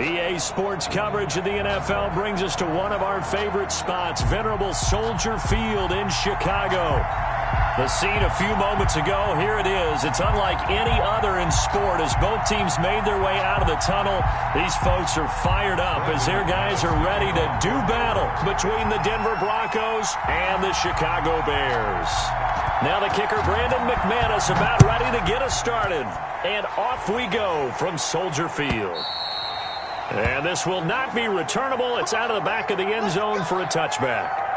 EA Sports coverage of the NFL brings us to one of our favorite spots, venerable Soldier Field in Chicago. The scene a few moments ago, here it is. It's unlike any other in sport as both teams made their way out of the tunnel. These folks are fired up as their guys are ready to do battle between the Denver Broncos and the Chicago Bears. Now the kicker, Brandon McManus, about ready to get us started. And off we go from Soldier Field. And this will not be returnable. It's out of the back of the end zone for a touchback.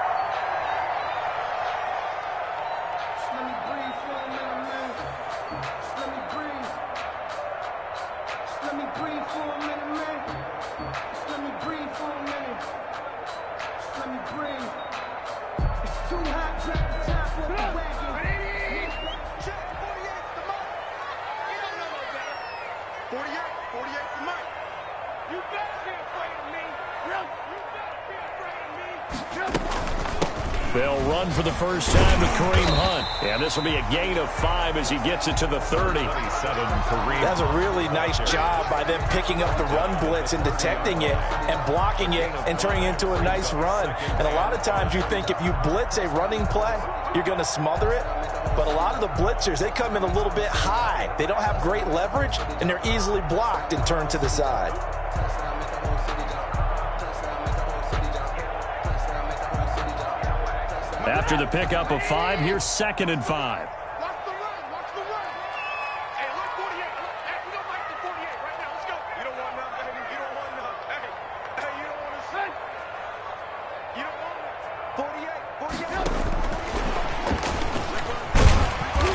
They'll run for the first time with Kareem Hunt. And this will be a gain of 5 as he gets it to the 30. That's a really nice job by them picking up the run blitz and detecting it and blocking it and turning it into a nice run. And a lot of times you think if you blitz a running play, you're going to smother it. But a lot of the blitzers, they come in a little bit high. They don't have great leverage, and they're easily blocked and turned to the side. After the pickup of 5, here's 2nd and 5. Watch the run. Watch the run. Hey, look, 48. You don't like the 48 right now. Let's go. You don't want none, baby. You don't want none. Hey, you don't want to say. You don't want it.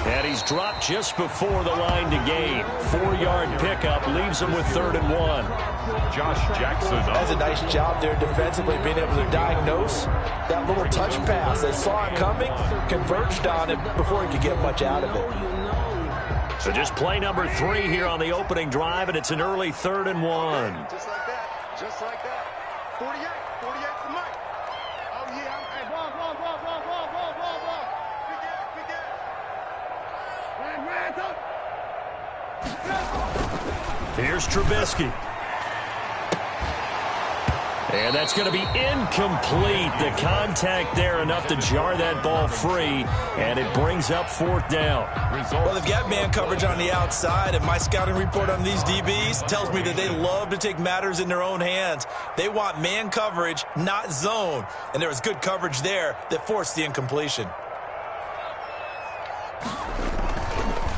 48. And he's dropped just before the line to gain. 4-yard pickup leaves him with 3rd and 1. Josh Jackson. That's a nice job there defensively, being able to diagnose that little touch pass. They saw it coming, converged on it before he could get much out of it. So just play number 3 here on the opening drive, and it's an early 3rd and 1. Just like that. Just like that. 48. 48 for Mike. Oh, yeah. Hey, ball. Big Here's Trubisky. And that's going to be incomplete. The contact there enough to jar that ball free, and it brings up 4th down. Well, they've got man coverage on the outside, and my scouting report on these DBs tells me that they love to take matters in their own hands. They want man coverage, not zone, and there was good coverage there that forced the incompletion.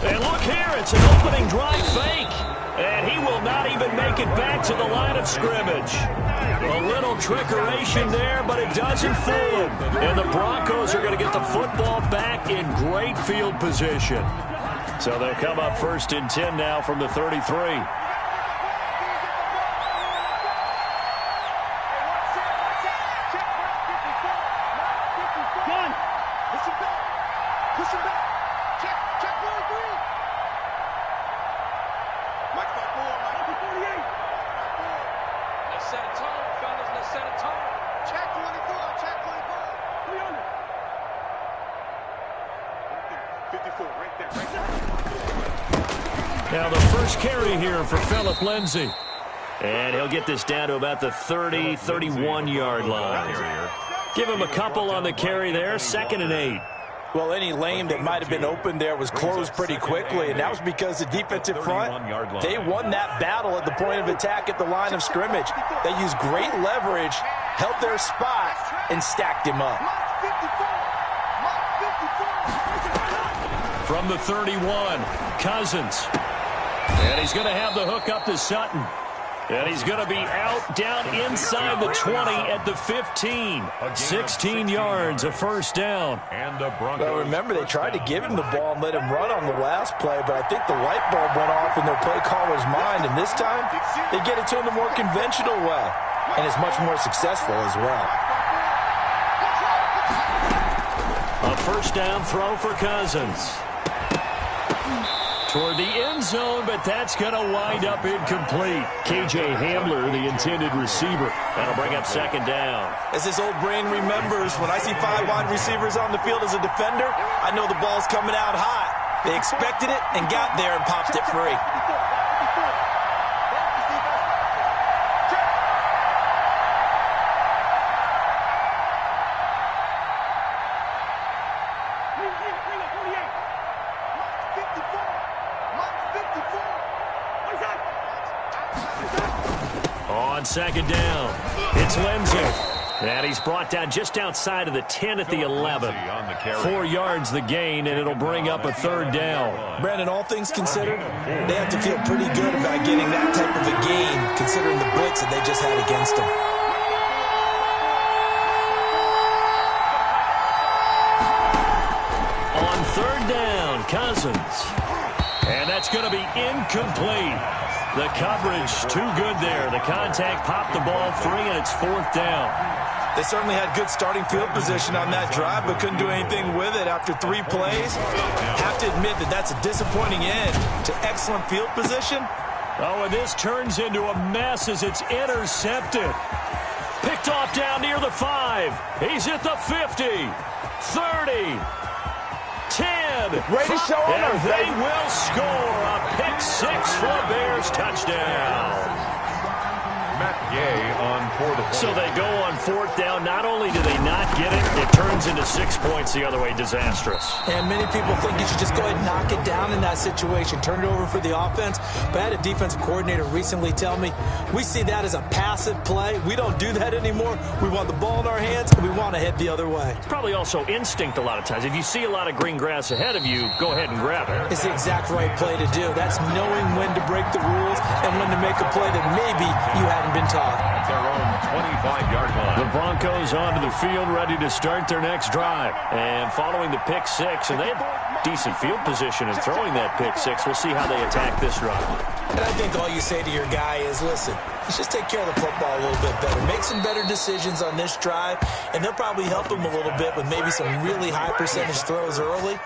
And look here, it's an opening drive fake. And he will not even make it back to the line of scrimmage. A little trickeration there, but it doesn't fool him. And the Broncos are going to get the football back in great field position. So they'll come up 1st and 10 now from the 33. Now the first carry here for Phillip Lindsay. And he'll get this down to about the 30, 31-yard line. Give him a couple on the carry there, 2nd and 8. Well, any lane that might have been open there was closed pretty quickly, and that was because the defensive front, they won that battle at the point of attack at the line of scrimmage. They used great leverage, held their spot, and stacked him up. From the 31, Cousins. And he's going to have the hook up to Sutton. And he's going to be out down inside the 20 at the 15. 16 yards, a 1st down. Well, remember, they tried to give him the ball and let him run on the last play, but I think the light bulb went off in their play caller's mind, and this time they get it to him the more conventional way, and it's much more successful as well. A 1st down throw for Cousins. Toward the end zone, but that's going to wind up incomplete. KJ Hamler, the intended receiver. That'll bring up 2nd down. As his old brain remembers, when I see 5 wide receivers on the field as a defender, I know the ball's coming out hot. They expected it and got there and popped it free. On second down, it's Lindsay. And he's brought down just outside of the 10 at the 11. 4 yards the gain, and it'll bring up a third down. Brandon, all things considered, they have to feel pretty good about getting that type of a gain, considering the blitz that they just had against them. On third down, Cousins. And that's going to be incomplete. The coverage too good there. The contact popped the ball free, and it's fourth down. They certainly had good starting field position on that drive, but couldn't do anything with it after 3 plays. Have to admit that that's a disappointing end to excellent field position. Oh, and this turns into a mess as it's intercepted. Picked off down near the 5. He's at the 50, 30, 10. Ready to show and them, they will score a pick 6 for a Bears touchdown. On 4th. So they go on 4th down. Not only do they not get it, it turns into 6 points the other way. Disastrous. And many people think you should just go ahead and knock it down in that situation. Turn it over for the offense. But I had a defensive coordinator recently tell me, we see that as a passive play. We don't do that anymore. We want the ball in our hands, and we want to head the other way. It's probably also instinct a lot of times. If you see a lot of green grass ahead of you, go ahead and grab it. It's the exact right play to do. That's knowing when to break the rules and when to make a play that maybe you hadn't been taught. At their own 25-yard line. The Broncos onto the field, ready to start their next drive. And following the pick 6, and they have decent field position in throwing that pick 6. We'll see how they attack this drive. And I think all you say to your guy is, listen, let's just take care of the football a little bit better. Make some better decisions on this drive, and they'll probably help him a little bit with maybe some really high percentage throws early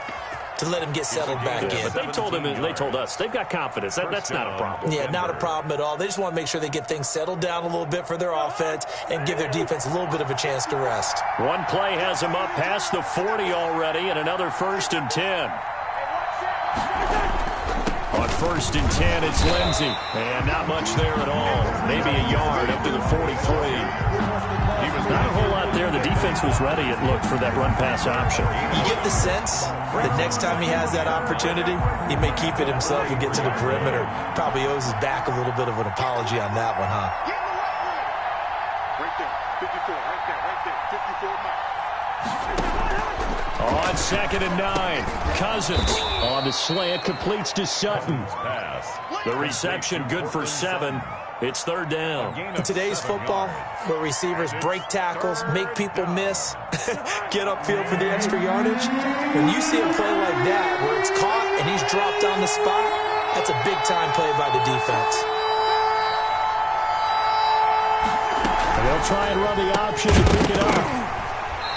to let him get settled back in. But they told him, and they told us, they've got confidence. That's not a problem. Yeah, not a problem at all. They just want to make sure they get things settled down a little bit for their offense and give their defense a little bit of a chance to rest. One play has them up past the 40 already, and another 1st and 10. On 1st and 10, it's Lindsay. And not much there at all. Maybe a yard up to the 43. Not a whole lot there. The defense was ready, it looked, for that run-pass option. You get the sense that next time he has that opportunity, he may keep it himself and get to the perimeter. Probably owes his back a little bit of an apology on that one, huh? Right there, 54, right there, 54 miles. On 2nd and 9, Cousins on the slant, completes to Sutton. The reception good for 7. It's 3rd down. In today's football, where receivers break tackles, make people miss, get upfield for the extra yardage, when you see a play like that where it's caught and he's dropped on the spot, that's a big-time play by the defense. And they'll try and run the option to pick it up.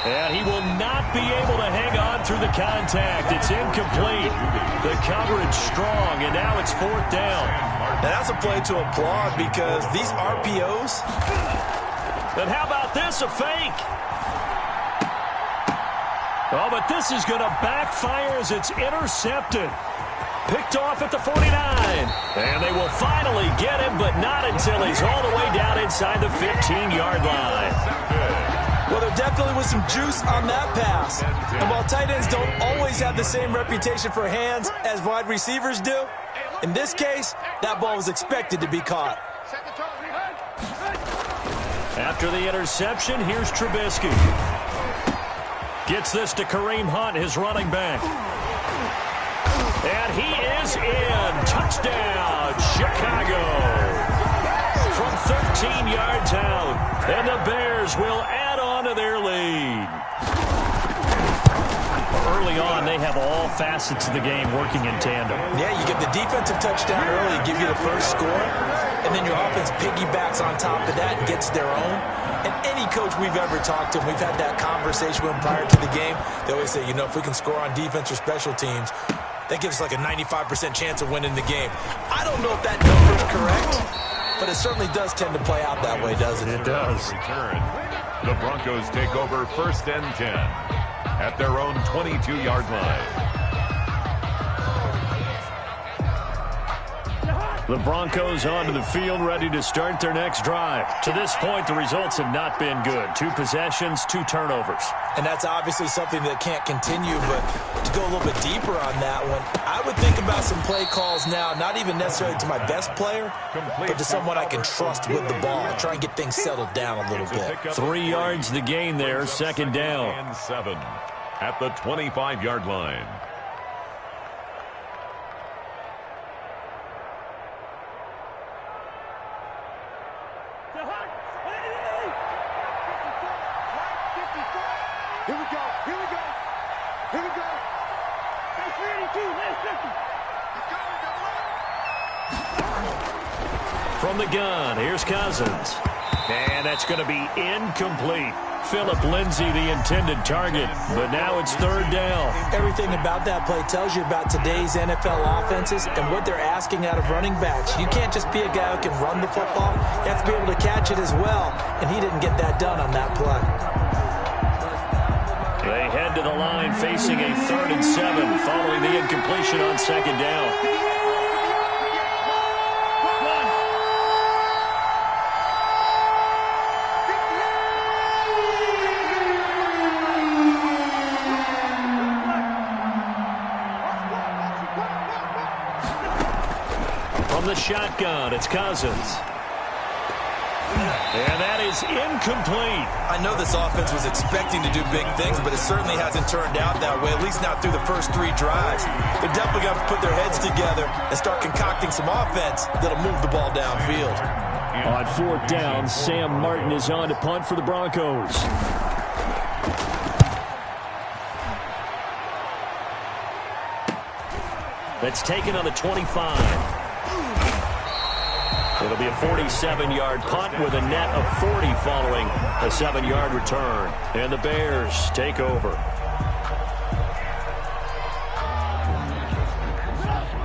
And he will not be able to hang on through the contact. It's incomplete. The coverage strong, and now it's 4th down. Now that's a play to applaud because these RPOs. And how about this, a fake? Oh, but this is going to backfire as it's intercepted. Picked off at the 49. And they will finally get him, but not until he's all the way down inside the 15-yard line. Well, there definitely was some juice on that pass. And while tight ends don't always have the same reputation for hands as wide receivers do, in this case, that ball was expected to be caught. After the interception, here's Trubisky. Gets this to Kareem Hunt, his running back. And he is in. Touchdown, Chicago. From 13 yards out. And the Bears will add on to their lead. Early on, they have all facets of the game working in tandem. Yeah, you get the defensive touchdown early, give you the first score, and then your offense piggybacks on top of that and gets their own. And any coach we've ever talked to, we've had that conversation with them prior to the game, they always say, you know, if we can score on defense or special teams, that gives us like a 95% chance of winning the game. I don't know if that number is correct, but it certainly does tend to play out that way, doesn't it? It does. Return. The Broncos take over 1st and 10 at their own 22-yard line. The Broncos onto the field, ready to start their next drive. To this point, the results have not been good. 2 possessions, 2 turnovers. And that's obviously something that can't continue, but to go a little bit deeper on that one, I would think about some play calls now, not even necessarily to my best player, but to someone I can trust with the ball. Try and get things settled down a little bit. 3 yards the gain there, second down. And 7 at the 25-yard line. Here we go. Here we go. Here we go. That's 32. That's 50. From the gun, here's Cousins. And that's going to be incomplete. Phillip Lindsay, the intended target, but now it's third down. Everything about that play tells you about today's NFL offenses and what they're asking out of running backs. You can't just be a guy who can run the football. You have to be able to catch it as well, and he didn't get that done on that play. They head to the line facing a 3rd and 7 following the incompletion on second down. From the shotgun, it's Cousins. And that is incomplete. I know this offense was expecting to do big things, but it certainly hasn't turned out that way, at least not through the first 3 drives. They're definitely going to put their heads together and start concocting some offense that'll move the ball downfield. On 4th down, Sam Martin is on to punt for the Broncos. That's taken on the 25. It'll be a 47-yard punt with a net of 40 following a 7-yard return. And the Bears take over.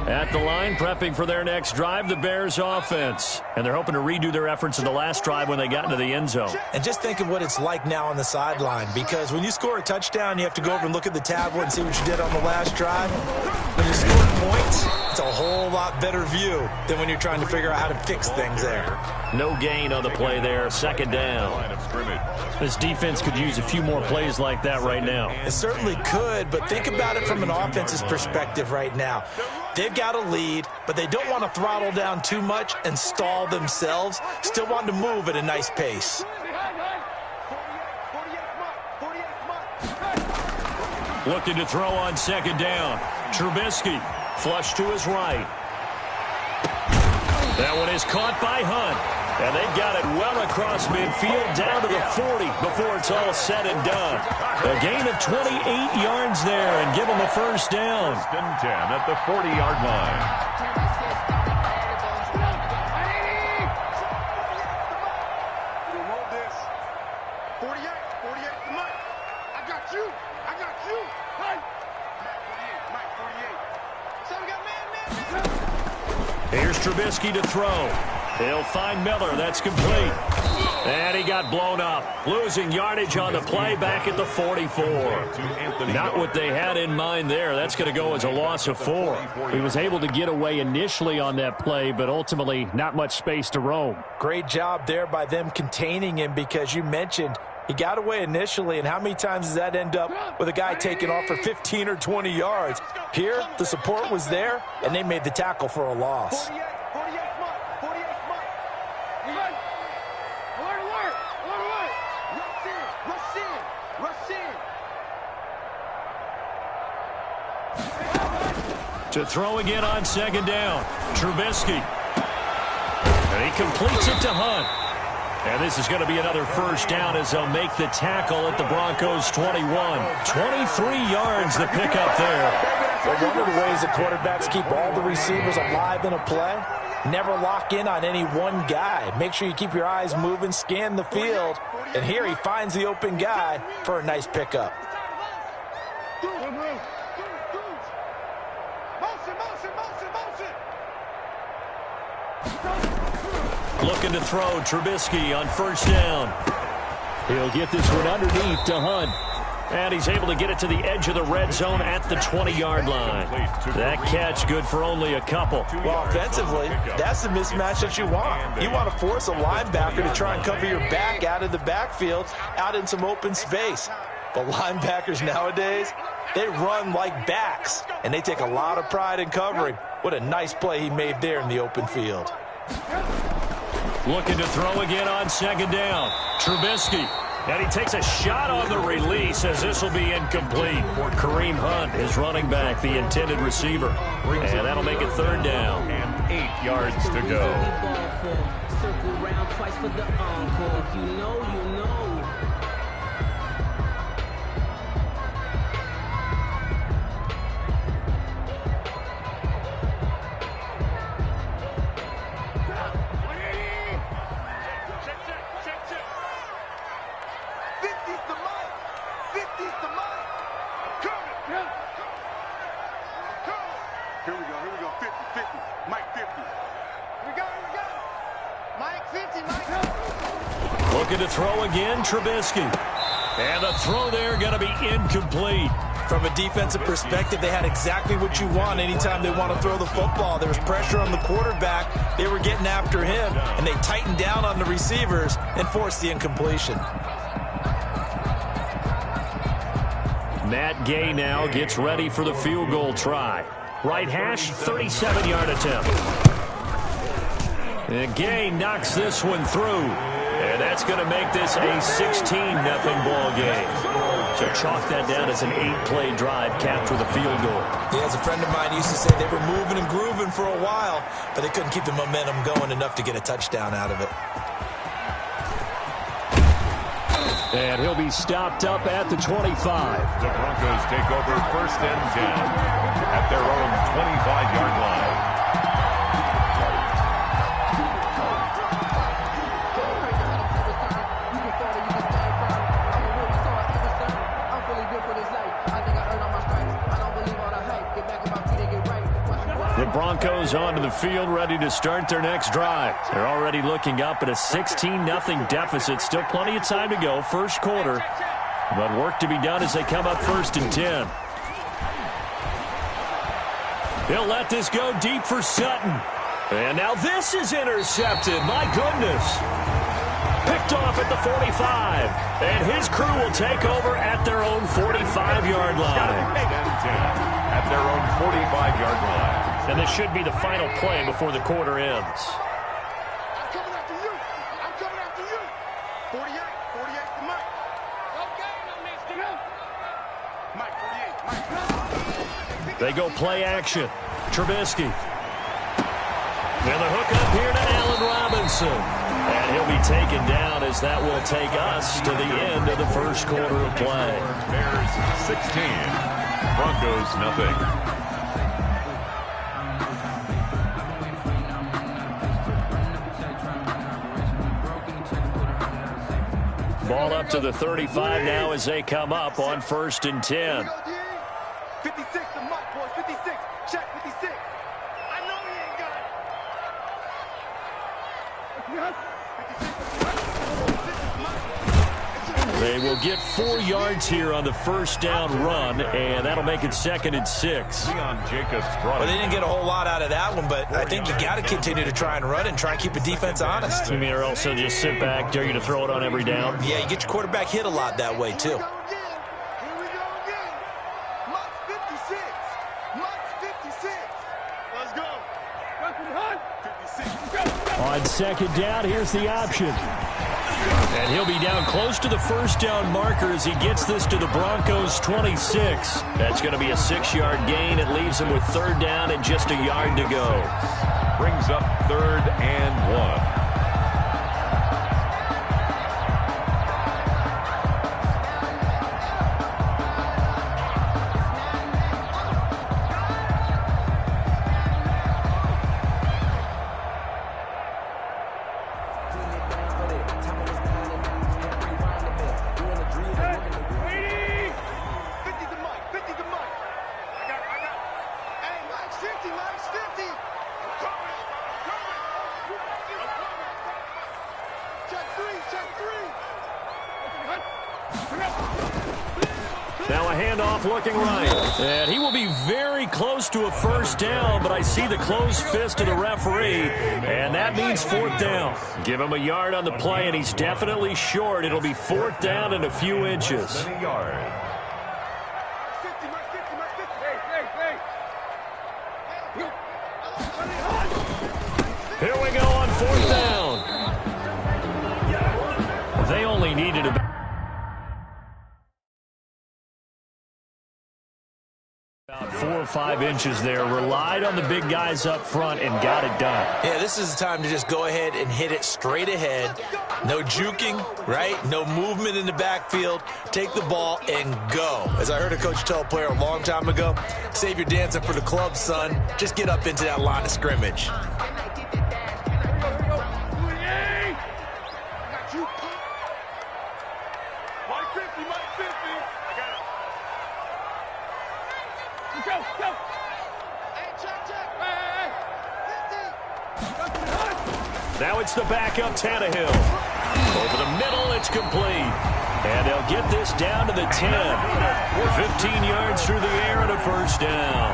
At the line, prepping for their next drive, the Bears offense. And they're hoping to redo their efforts in the last drive when they got into the end zone. And just think of what it's like now on the sideline, because when you score a touchdown, you have to go over and look at the tablet and see what you did on the last drive. When you score points, it's a whole lot better view than when you're trying to figure out how to fix things there. No gain on the play there, second down. This defense could use a few more plays like that right now. It certainly could, but think about it from an offense's perspective right now. They've got a lead, but they don't want to throttle down too much and stall themselves. Still want to move at a nice pace. Looking to throw on second down. Trubisky, flush to his right. That one is caught by Hunt. And they've got it well across midfield down to the 40 before it's all said and done. A gain of 28 yards there and give them a first down. 10 at the 40-yard line. Hold this. 48, come on. I got you. Hey. Mike 48. So we got man. Here's Trubisky to throw. He'll find Miller. That's complete. And he got blown up. Losing yardage on the play back at the 44. Not what they had in mind there. That's going to go as a loss of 4. He was able to get away initially on that play, but ultimately not much space to roam. Great job there by them containing him, because you mentioned he got away initially, and how many times does that end up with a guy taking off for 15 or 20 yards? Here, the support was there, and they made the tackle for a loss. 48, come on. 48, come on. You ready? Alert. Rush in. To throw again on second down. Trubisky. And he completes it to Hunt. And this is going to be another first down as they'll make the tackle at the Broncos 21. 23 yards the pickup there. Well, one of the ways that quarterbacks keep all the receivers alive in a play, never lock in on any one guy. Make sure you keep your eyes moving, scan the field. And here he finds the open guy for a nice pickup. Looking to throw Trubisky on first down. He'll get this one underneath to Hunt. And he's able to get it to the edge of the red zone at the 20-yard line. That catch good for only a couple. Well, offensively, that's the mismatch that you want. You want to force a linebacker to try and cover your back out of the backfield, out in some open space. But linebackers nowadays, they run like backs, and they take a lot of pride in covering. What a nice play he made there in the open field. Looking to throw again on second down. Trubisky. And he takes a shot on the release as this will be incomplete for Kareem Hunt, his running back, the intended receiver. And that'll make it third down. And 8 yards to go. Circle round twice for the encore. If you know, you know. Here we go, 50, 50, Mike 50. Here we go. Mike 50, Mike. Looking to throw again, Trubisky. And the throw there going to be incomplete. From a defensive perspective, they had exactly what you want anytime they want to throw the football. There was pressure on the quarterback. They were getting after him, and they tightened down on the receivers and forced the incompletion. Matt Gay now gets ready for the field goal try. Right hash, 37-yard attempt. And Gay knocks this one through. And that's going to make this a 16-0 ball game. So chalk that down as an 8-play drive capture the field goal. Yeah, as a friend of mine used to say, they were moving and grooving for a while, but they couldn't keep the momentum going enough to get a touchdown out of it. And he'll be stopped up at the 25. The Broncos take over 1st and 10 at their own 25-yard line. The Broncos onto the field, ready to start their next drive. They're already looking up at a 16-0 deficit. Still plenty of time to go, first quarter. But work to be done as they come up 1st and 10. They'll let this go deep for Sutton. And now this is intercepted. My goodness. Picked off at the 45. And his crew will take over at their own 45-yard line. At their own 45-yard line. And this should be the final play before the quarter ends. I'm coming after you. 48 to Mike. Okay, no next to him. Mike, 48. Mike. They go play action. Trubisky. And the hook up here to Allen Robinson. And he'll be taken down as that will take us to the end of the first quarter of play. Bears 16. Broncos nothing. Ball up to the 35 now as they come up on 1st and 10. 56 to Mike, boys. 56. Check 56. I know he ain't got it. They will get 4 yards here on the first down run, and that'll make it 2nd and 6. Well, they didn't get a whole lot out of that one, but I think you got to continue to try and run and try and keep the defense honest. You mean or else they'll just sit back, dare you to throw it on every down? Yeah, you get your quarterback hit a lot that way, too. Here we go again. Mike's 56. Mike's 56. Let's go. 56. On 2nd down, here's the option. And he'll be down close to the first down marker as he gets this to the Broncos' 26. That's going to be a 6-yard gain. It leaves him with 3rd down and just a yard to go. Brings up 3rd and 1. Now a handoff looking right. And he will be very close to a first down, but I see the closed fist of the referee, and that means 4th down. Give him a yard on the play, and he's definitely short. It'll be 4th down and a few inches. Here we go on 4th down. They only needed about 4 or 5 inches there. Relied on the big guys up front and got it done. Yeah, this is the time to just go ahead and hit it straight ahead. No juking, right? No movement in the backfield. Take the ball and go. As I heard a coach tell a player a long time ago, save your dancing for the club, son. Just get up into that line of scrimmage. Now it's the backup Tannehill. Over the middle, it's complete. And they'll get this down to the 10. 15 yards through the air and a first down.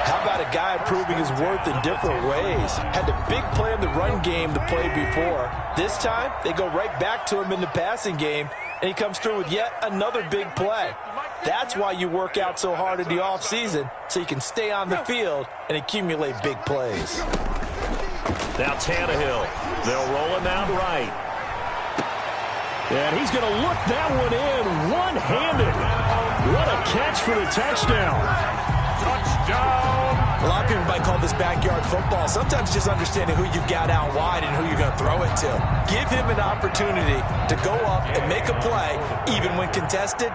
How about a guy proving his worth in different ways? Had a big play in the run game the play before. This time, they go right back to him in the passing game, and he comes through with yet another big play. That's why you work out so hard in the offseason, so you can stay on the field and accumulate big plays. Now Tannehill. They'll roll him out right. And he's going to look that one in one-handed. What a catch for the touchdown. Touchdown. A lot of people might call this backyard football. Sometimes just understanding who you've got out wide and who you're going to throw it to. Give him an opportunity to go up and make a play, even when contested.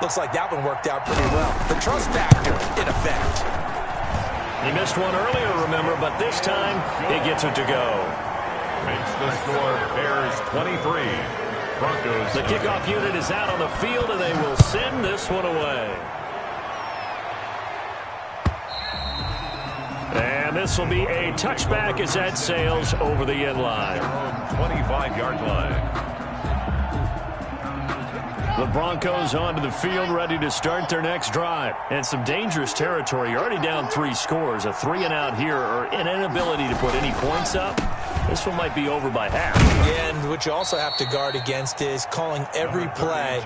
Looks like that one worked out pretty well. The trust factor in effect. He missed one earlier, remember, but this time he gets it to go. Makes the score Bears 23. Broncos. The kickoff unit is out on the field, and they will send this one away. And this will be a touchback as that sails over the end line. 25-yard line. The Broncos onto the field, ready to start their next drive. And some dangerous territory. You're already down 3 scores. A 3-and-out here, or an inability to put any points up. This one might be over by half. Yeah, and what you also have to guard against is calling every play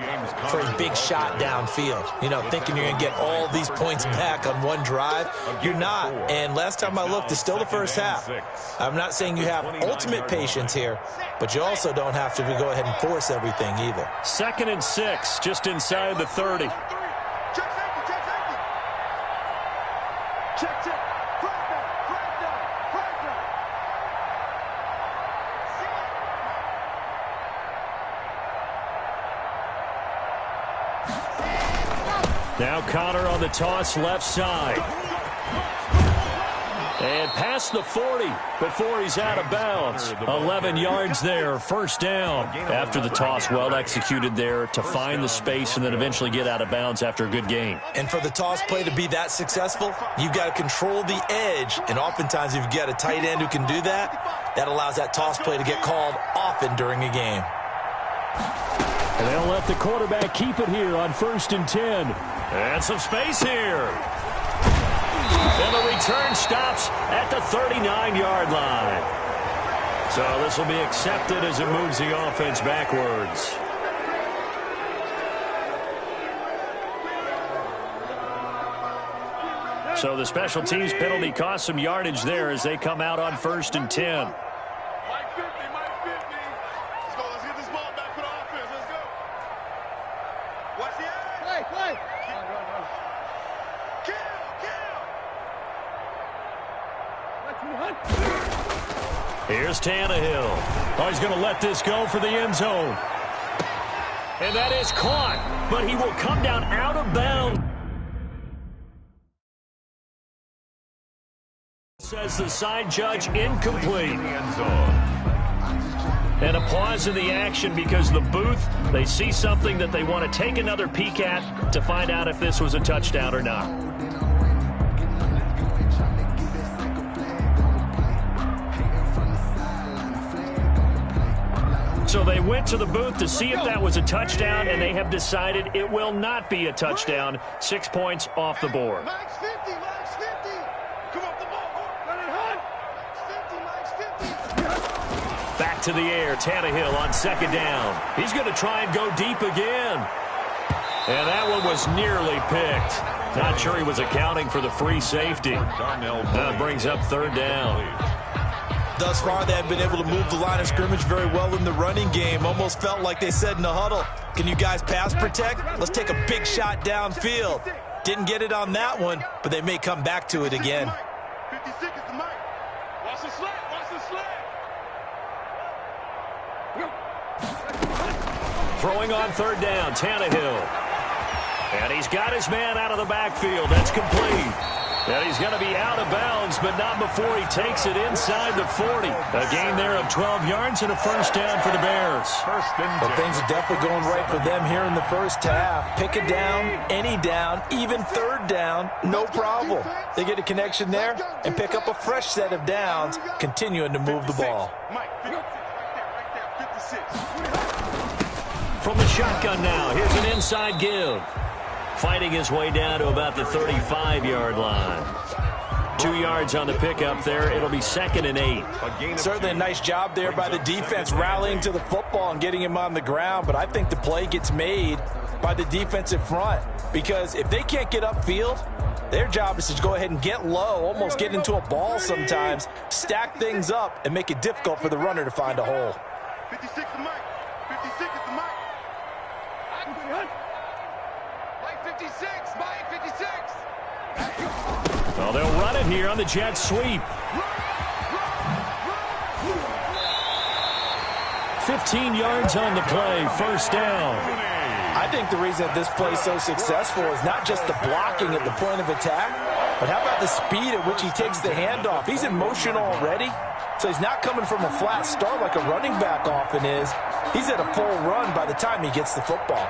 for a big shot downfield. You know, thinking you're going to get all these points back on one drive. You're not. And last time I looked, it's still the first half. I'm not saying you have ultimate patience here, but you also don't have to go ahead and force everything either. 2nd and 6, just inside the 30. Now Connor on the toss left side. And past the 40 before he's out of bounds. 11 yards there, first down. After the toss, well executed there to find the space and then eventually get out of bounds after a good gain. And for the toss play to be that successful, you've got to control the edge. And oftentimes if you've got a tight end who can do that, that allows that toss play to get called often during a game. And they'll let the quarterback keep it here on 1st and 10. And some space here. And the return stops at the 39-yard line. So this will be accepted as it moves the offense backwards. So the special teams penalty cost some yardage there as they come out on 1st and 10. Here's Tannehill. Oh, he's going to let this go for the end zone. And that is caught, but he will come down out of bounds. Says the side judge, incomplete. And a pause in the action because the booth, they see something that they want to take another peek at to find out if this was a touchdown or not. So they went to the booth to see if that was a touchdown, and they have decided it will not be a touchdown. 6 points off the board. Max 50, Max 50. Come off the ball. Let it hunt. Max 50, Max 50. Back to the air. Tannehill on second down. He's going to try and go deep again. And that one was nearly picked. Not sure he was accounting for the free safety. That brings up third down. Thus far, they have been able to move the line of scrimmage very well in the running game. Almost felt like they said in the huddle, can you guys pass protect? Let's take a big shot downfield. Didn't get it on that one, but they may come back to it again. 56 is the mic. Watch the slant. Watch the slant. Throwing on third down, Tannehill. And he's got his man out of the backfield. That's complete. And he's going to be out of bounds, but not before he takes it inside the 40. A gain there of 12 yards and a first down for the Bears. Well, things are definitely going right for them here in the first half. Pick a down, any down, even third down, no problem. They get a connection there and pick up a fresh set of downs, continuing to move the ball. Mike, 56 right there, 56. From the shotgun now, here's an inside give. Fighting his way down to about the 35-yard line. 2 yards on the pickup there. It'll be 2nd and 8. Certainly a nice job there by the defense rallying to the football and getting him on the ground, but I think the play gets made by the defensive front because if they can't get upfield, their job is to go ahead and get low, almost get into a ball sometimes, stack things up, and make it difficult for the runner to find a hole. 56 is the mic. 56 is the mic. Mike 56, Mike 56. Well, they'll run it here on the jet sweep. 15 yards on the play, first down. I think the reason that this play is so successful is not just the blocking at the point of attack, but how about the speed at which he takes the handoff? He's in motion already, so he's not coming from a flat start like a running back often is. He's at a full run by the time he gets the football.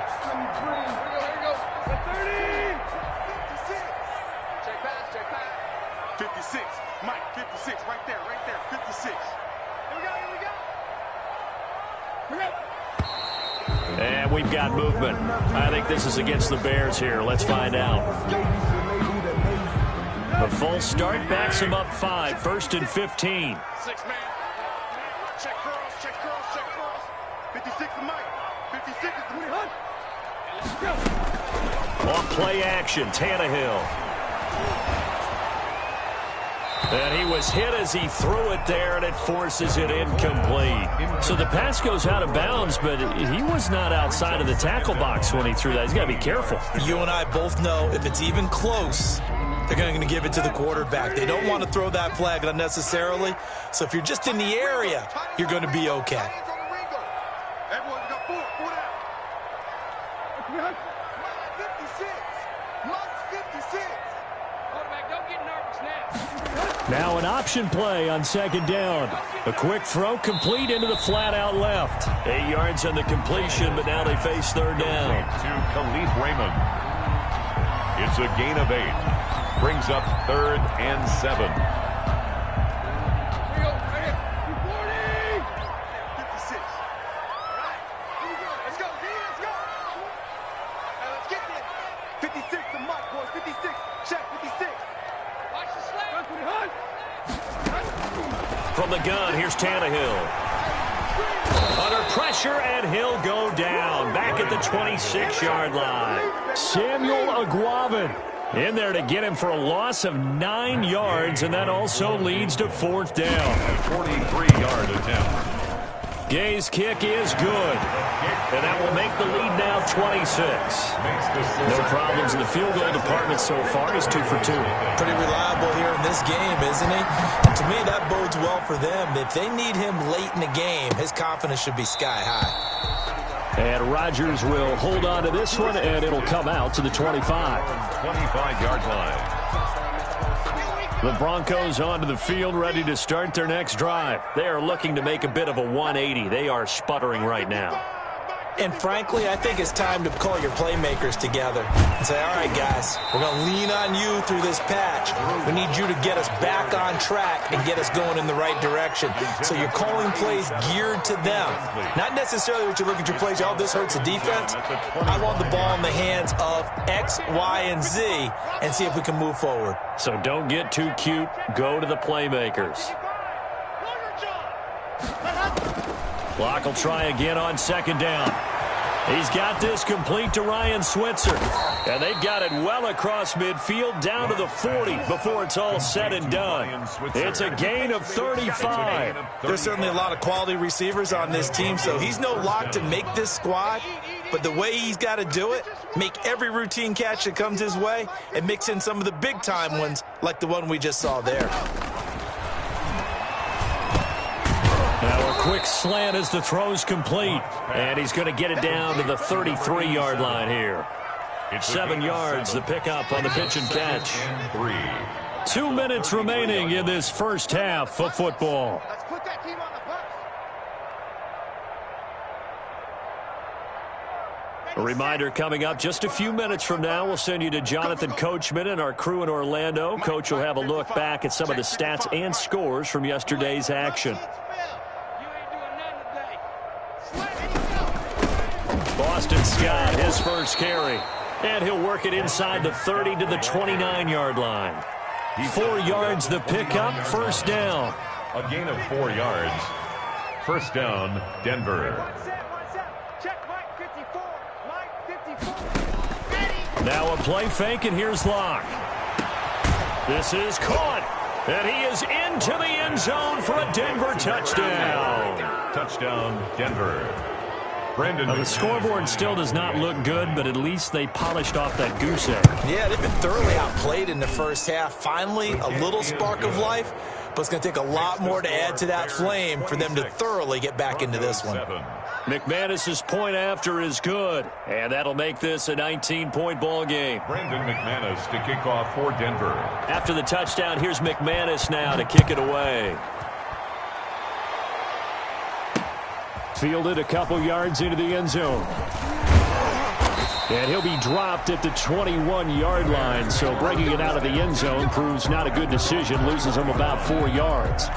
56, Mike, 56, right there, 56. Here we go. And we've got movement. I think this is against the Bears here. Let's find out. The full start backs him up 5, 1st and 15. 6 man. Check curls, check curls, check curls. 56 is Mike. 56 is the hunt. On play action, Tannehill. And he was hit as he threw it there, and it forces it incomplete. So the pass goes out of bounds, but he was not outside of the tackle box when he threw that. He's got to be careful. You and I both know if it's even close, they're going to give it to the quarterback. They don't want to throw that flag unnecessarily. So if you're just in the area, you're going to be okay. Everyone got 4 down. 56. Mike's 56. Quarterback, don't get nervous now. Now an option play on second down. A quick throw complete into the flat out left. 8 yards on the completion, but now they face third down. To Khalif Raymond. It's a gain of 8. Brings up 3rd and 7. 56. All right. Here we go. Let's go, D. Let's go. Let's get it. 56 to Mike, boys. 56. Check 56. Watch the slam. From the gun, here's Tannehill. Under pressure, and he'll go down. Back at the 26-yard line. Samuel Aguavin in there to get him for a loss of 9 yards, and that also leads to 4th down. 43-yard attempt. Gay's kick is good, and that will make the lead now 26. No problems in the field goal department so far. He's 2 for 2. Pretty reliable here in this game, isn't he? And to me, that bodes well for them. If they need him late in the game, his confidence should be sky high. And Rodgers will hold on to this one, and it'll come out to the 25. 25-yard line. The Broncos onto the field, ready to start their next drive. They are looking to make a bit of a 180. They are sputtering right now. And frankly, I think it's time to call your playmakers together and say, all right, guys, we're going to lean on you through this patch. We need you to get us back on track and get us going in the right direction. So you're calling plays geared to them. Not necessarily what you look at your plays, oh, this hurts the defense. I want the ball in the hands of X, Y, and Z and see if we can move forward. So don't get too cute. Go to the playmakers. Clock will try again on second down. He's got this complete to Ryan Switzer. And they've got it well across midfield down to the 40 before it's all said and done. It's a gain of 35. There's certainly a lot of quality receivers on this team, so he's no lock to make this squad. But the way he's got to do it, make every routine catch that comes his way, and mix in some of the big-time ones like the one we just saw there. Now a quick slant as the throw's complete. And he's going to get it down to the 33-yard line here. 7 yards, the pickup on the pitch and catch. 2 minutes remaining in this first half of football. Let's put that team on the bus. A reminder coming up just a few minutes from now, we'll send you to Jonathan Coachman and our crew in Orlando. Coach will have a look back at some of the stats and scores from yesterday's action. Boston Scott, his first carry. And he'll work it inside the 30 to the 29-yard line. 4 yards the pickup, first down. A gain of 4 yards. First down, Denver. Now a play fake, and here's Locke. This is caught, and he is into the end zone for a Denver touchdown. Touchdown, Denver. Now, the scoreboard still does not look good, but at least they polished off that goose egg. Yeah, they've been thoroughly outplayed in the first half. Finally, a little spark of life, but it's going to take a lot more to add to that flame for them to thoroughly get back into this one. McManus's point after is good, and that'll make this a 19-point ball game. Brandon McManus to kick off for Denver. After the touchdown, here's McManus now to kick it away. Fielded a couple yards into the end zone. And he'll be dropped at the 21-yard line, so breaking it out of the end zone proves not a good decision, loses him about 4 yards.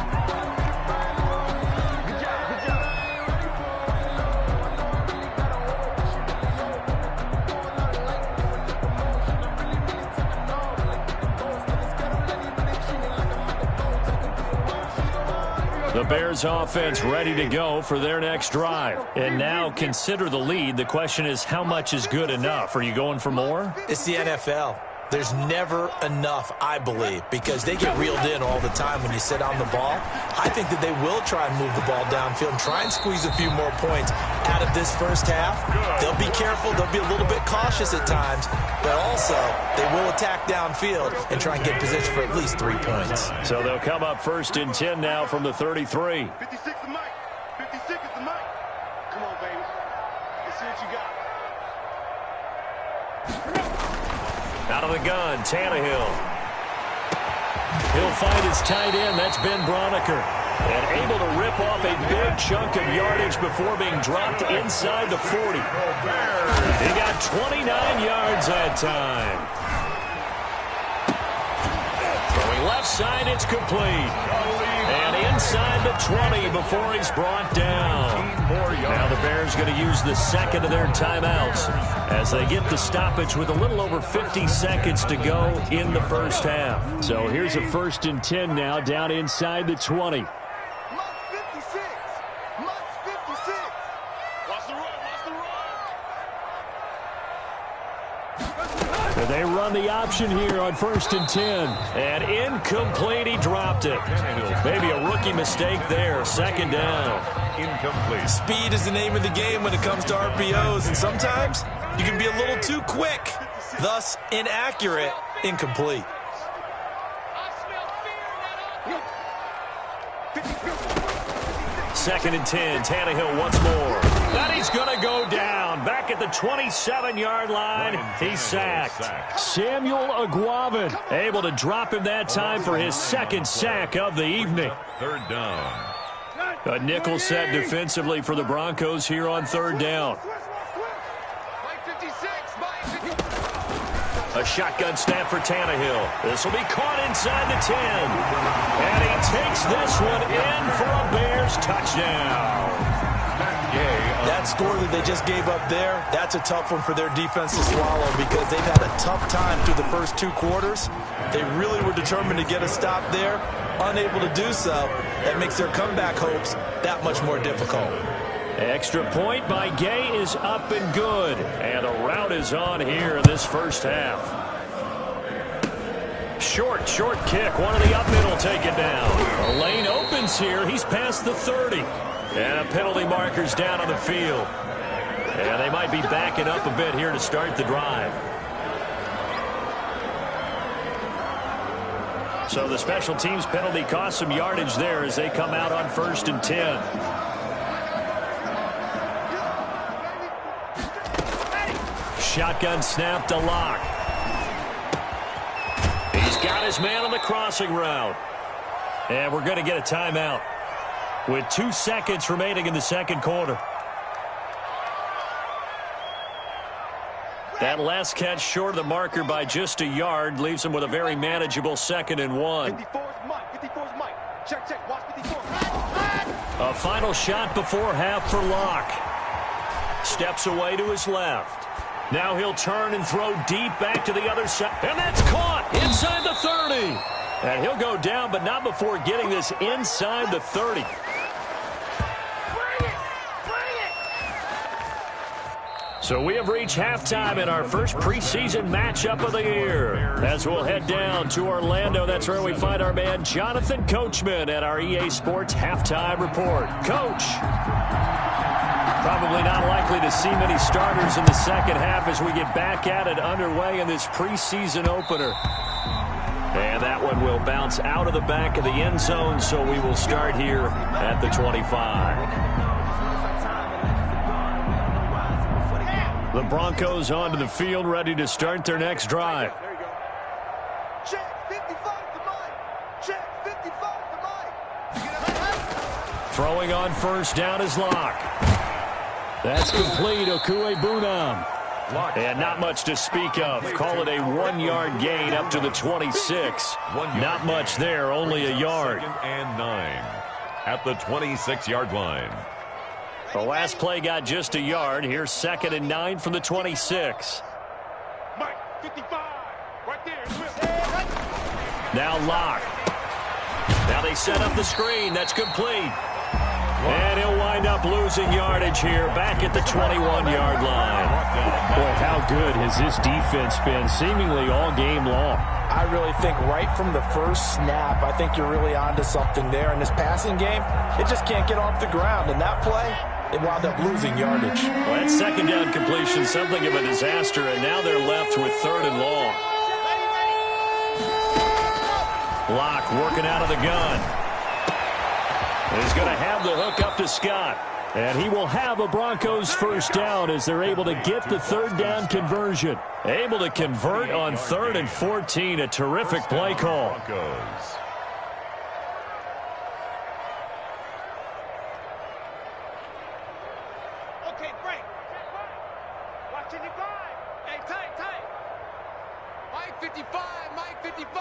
The Bears offense ready to go for their next drive. And now consider the lead. The question is, how much is good enough? Are you going for more? It's the NFL. There's never enough, I believe, because they get reeled in all the time when you sit on the ball. I think that they will try and move the ball downfield and try and squeeze a few more points out of this first half. They'll be careful. They'll be a little bit cautious at times, but also they will attack downfield and try and get position for at least 3 points. So they'll come up 1st and 10 now from the 33. 56 is the mic. 56 is the mic. Come on, baby. Let's see what you got. Out of the gun, Tannehill. He'll find his tight end. That's Ben Broniker. And able to rip off a big chunk of yardage before being dropped inside the 40. He got 29 yards that time. Throwing left side, it's complete. And inside the 20 before he's brought down. Now the Bears going to use the second of their timeouts as they get the stoppage with a little over 50 seconds to go in the first half. So here's a 1st and 10 now down inside the 20. Must 56. Must 56. Watch the run. Watch the run. They run the option here on 1st and 10. And incomplete, he dropped it. Maybe a rookie mistake there. 2nd down. Incomplete. Speed is the name of the game when it comes to RPOs, and sometimes you can be a little too quick, thus inaccurate, incomplete. I smell fear in that 2nd and 10. Tannehill once more. That he's going to go down. Back at the 27-yard line. He's sacked. Samuel Aguavin able to drop him that time for his 2nd sack of the evening. 3rd down. A nickel set defensively for the Broncos here on 3rd down. A shotgun snap for Tannehill. This will be caught inside the 10. And he takes this one in for a Bears touchdown. That score that they just gave up there, that's a tough one for their defense to swallow because they've had a tough time through the first 2 quarters. They really were determined to get a stop there, unable to do so. That makes their comeback hopes that much more difficult. Extra point by Gay is up and good. And the route is on here in this first half. Short kick. One of the up middle take it down. The lane opens here. He's past the 30. And a penalty marker's down on the field. And they might be backing up a bit here to start the drive. So the special teams penalty cost some yardage there as they come out on 1st and 10. Shotgun snap to Locke. He's got his man on the crossing route. And we're going to get a timeout with 2 seconds remaining in the second quarter. That last catch short of the marker by just a yard leaves him with a very manageable 2nd and 1. 54's Mike. 54's Mike. Check. Watch 54. A final shot before half for Locke. Steps away to his left. Now he'll turn and throw deep back to the other side. And that's caught inside the 30. And he'll go down, but not before getting this inside the 30. So we have reached halftime in our first preseason matchup of the year. As we'll head down to Orlando, that's where we find our man Jonathan Coachman at our EA Sports Halftime Report. Coach, probably not likely to see many starters in the second half as we get back at it underway in this preseason opener. And that one will bounce out of the back of the end zone, so we will start here at the 25. The Broncos onto the field, ready to start their next drive. There you go. Check 55 to Mike. Check 55 to Mike. Throwing on first down is Locke. That's complete. Okuebunam. And not much to speak of. Call it a 1-yard gain up to the 26. Not much there, only a yard. 2nd and 9 at the 26-yard line. The last play got just a yard. Here's 2nd and 9 from the 26. Mike, 55. Right there. Now Locke. Now they set up the screen. That's complete. And he'll wind up losing yardage here back at the 21-yard line. Boy, how good has this defense been seemingly all game long? I really think right from the first snap, I think you're really onto something there. In this passing game, it just can't get off the ground. And that play, it wound up losing yardage. Well, that 2nd down completion, something of a disaster, and now they're left with 3rd and long. Locke working out of the gun. He's going to have the hook up to Scott. And he will have a Broncos first down as they're able to get the 3rd down conversion. Able to convert on 3rd and 14. A terrific play call. Broncos. Okay, break. Watch 55. Hey, tight. Mike 55. Mike 55.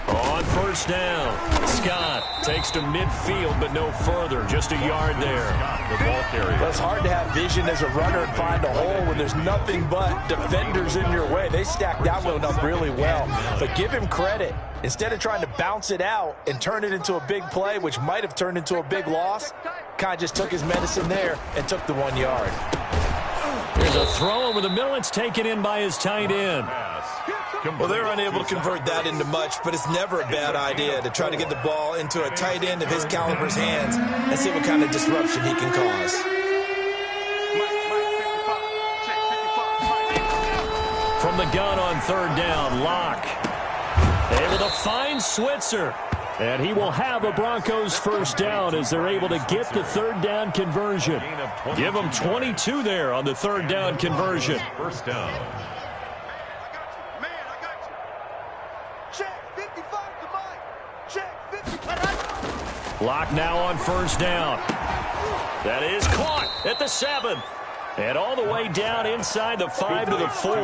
On first down, Scott takes to midfield, but no further. Just a yard there. The ball carrier. Well, it's hard to have vision as a runner and find a hole when there's nothing but defenders in your way. They stacked that one up really well. But give him credit. Instead of trying to bounce it out and turn it into a big play, which might have turned into a big loss, kind of just took his medicine there and took the 1 yard. There's a throw over the middle. It's taken in by his tight end. Well, they're unable to convert that into much, but it's never a bad idea to try to get the ball into a tight end of his caliber's hands and see what kind of disruption he can cause. From the gun on 3rd down, Locke able to find Switzer. And he will have a Broncos first down as they're able to get the 3rd down conversion. Give them 22 there on the 3rd down conversion. First down. Locke now on first down. That is caught at the 7. And all the way down inside the 5 to the 4.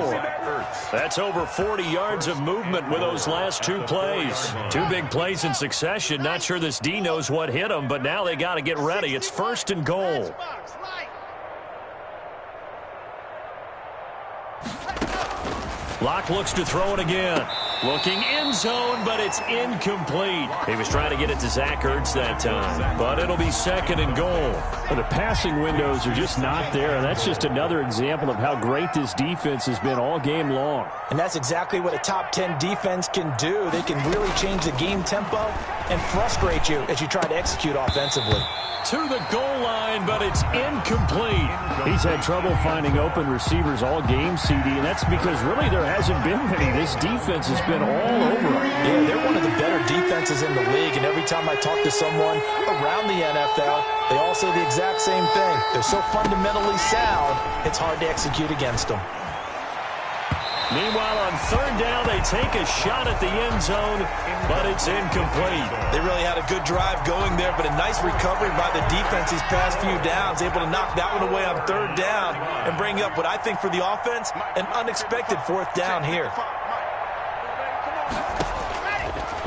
That's over 40 yards of movement with those last 2 plays. 2 big plays in succession. Not sure this D knows what hit them, but now they got to get ready. It's 1st and goal. Locke looks to throw it again. Looking end zone, but it's incomplete. He was trying to get it to Zach Ertz that time, but it'll be 2nd and goal. Well, the passing windows are just not there, and that's just another example of how great this defense has been all game long. And that's exactly what a top 10 defense can do. They can really change the game tempo and frustrate you as you try to execute offensively. To the goal line, but it's incomplete. He's had trouble finding open receivers all game, CD, and that's because really there hasn't been many. This defense has been all over him. Yeah, they're one of the better defenses in the league, and every time I talk to someone around the NFL, they all say the exact same thing. They're so fundamentally sound, it's hard to execute against them. Meanwhile, on 3rd down, they take a shot at the end zone, but it's incomplete. They really had a good drive going there, but a nice recovery by the defense these past few downs, able to knock that one away on 3rd down and bring up what I think for the offense, an unexpected 4th down here.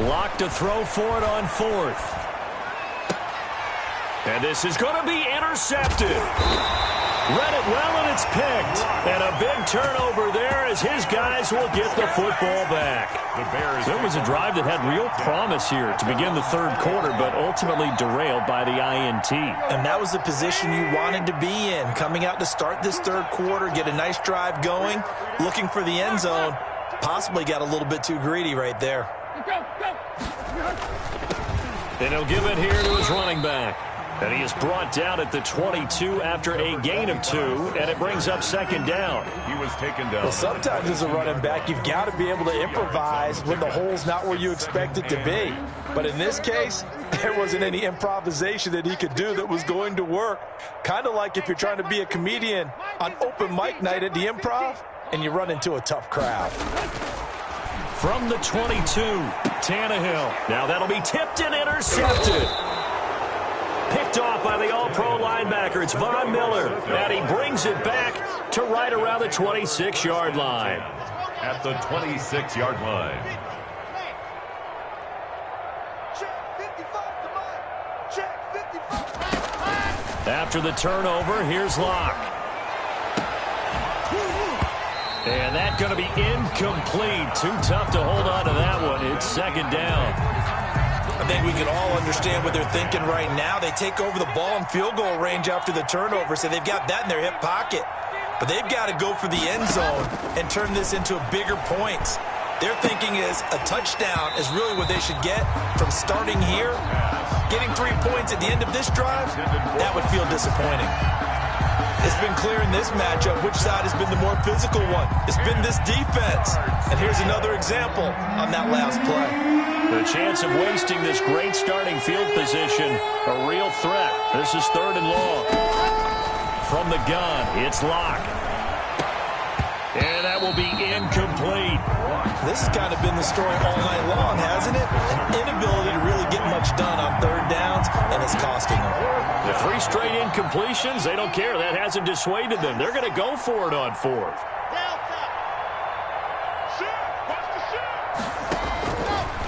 Locke to throw for it on 4th. And this is going to be intercepted. Read it well, and it's picked. And a big turnover there as his guys will get the football back. There was a drive that had real promise here to begin the 3rd quarter, but ultimately derailed by the INT. And that was the position you wanted to be in, coming out to start this 3rd quarter, get a nice drive going, looking for the end zone. Possibly got a little bit too greedy right there. And he'll give it here to his running back. And he is brought down at the 22 after a gain of 2, and it brings up 2nd down. He was taken down. Well, sometimes as a running back, you've got to be able to improvise when the hole's not where you expect it to be. But in this case, there wasn't any improvisation that he could do that was going to work. Kind of like if you're trying to be a comedian on open mic night at the Improv, and you run into a tough crowd. From the 22, Tannehill. Now that'll be tipped and intercepted. Picked off by the all-pro linebacker. It's Von Miller. And he brings it back to right around the 26-yard line. At the 26-yard line. After the turnover, here's Locke. And that's going to be incomplete. Too tough to hold on to that one. It's 2nd down. I think we can all understand what they're thinking right now. They take over the ball in field goal range after the turnover, so they've got that in their hip pocket. But they've got to go for the end zone and turn this into bigger points. Their thinking is a touchdown is really what they should get from starting here. Getting 3 points at the end of this drive, that would feel disappointing. It's been clear in this matchup which side has been the more physical one. It's been this defense. And here's another example on that last play. The chance of wasting this great starting field position, a real threat. This is 3rd and long. From the gun, it's Locke. And that will be incomplete. This has kind of been the story all night long, hasn't it? An inability to really get much done on 3rd downs, and it's costing them. The 3 straight incompletions, they don't care. That hasn't dissuaded them. They're going to go for it on 4th.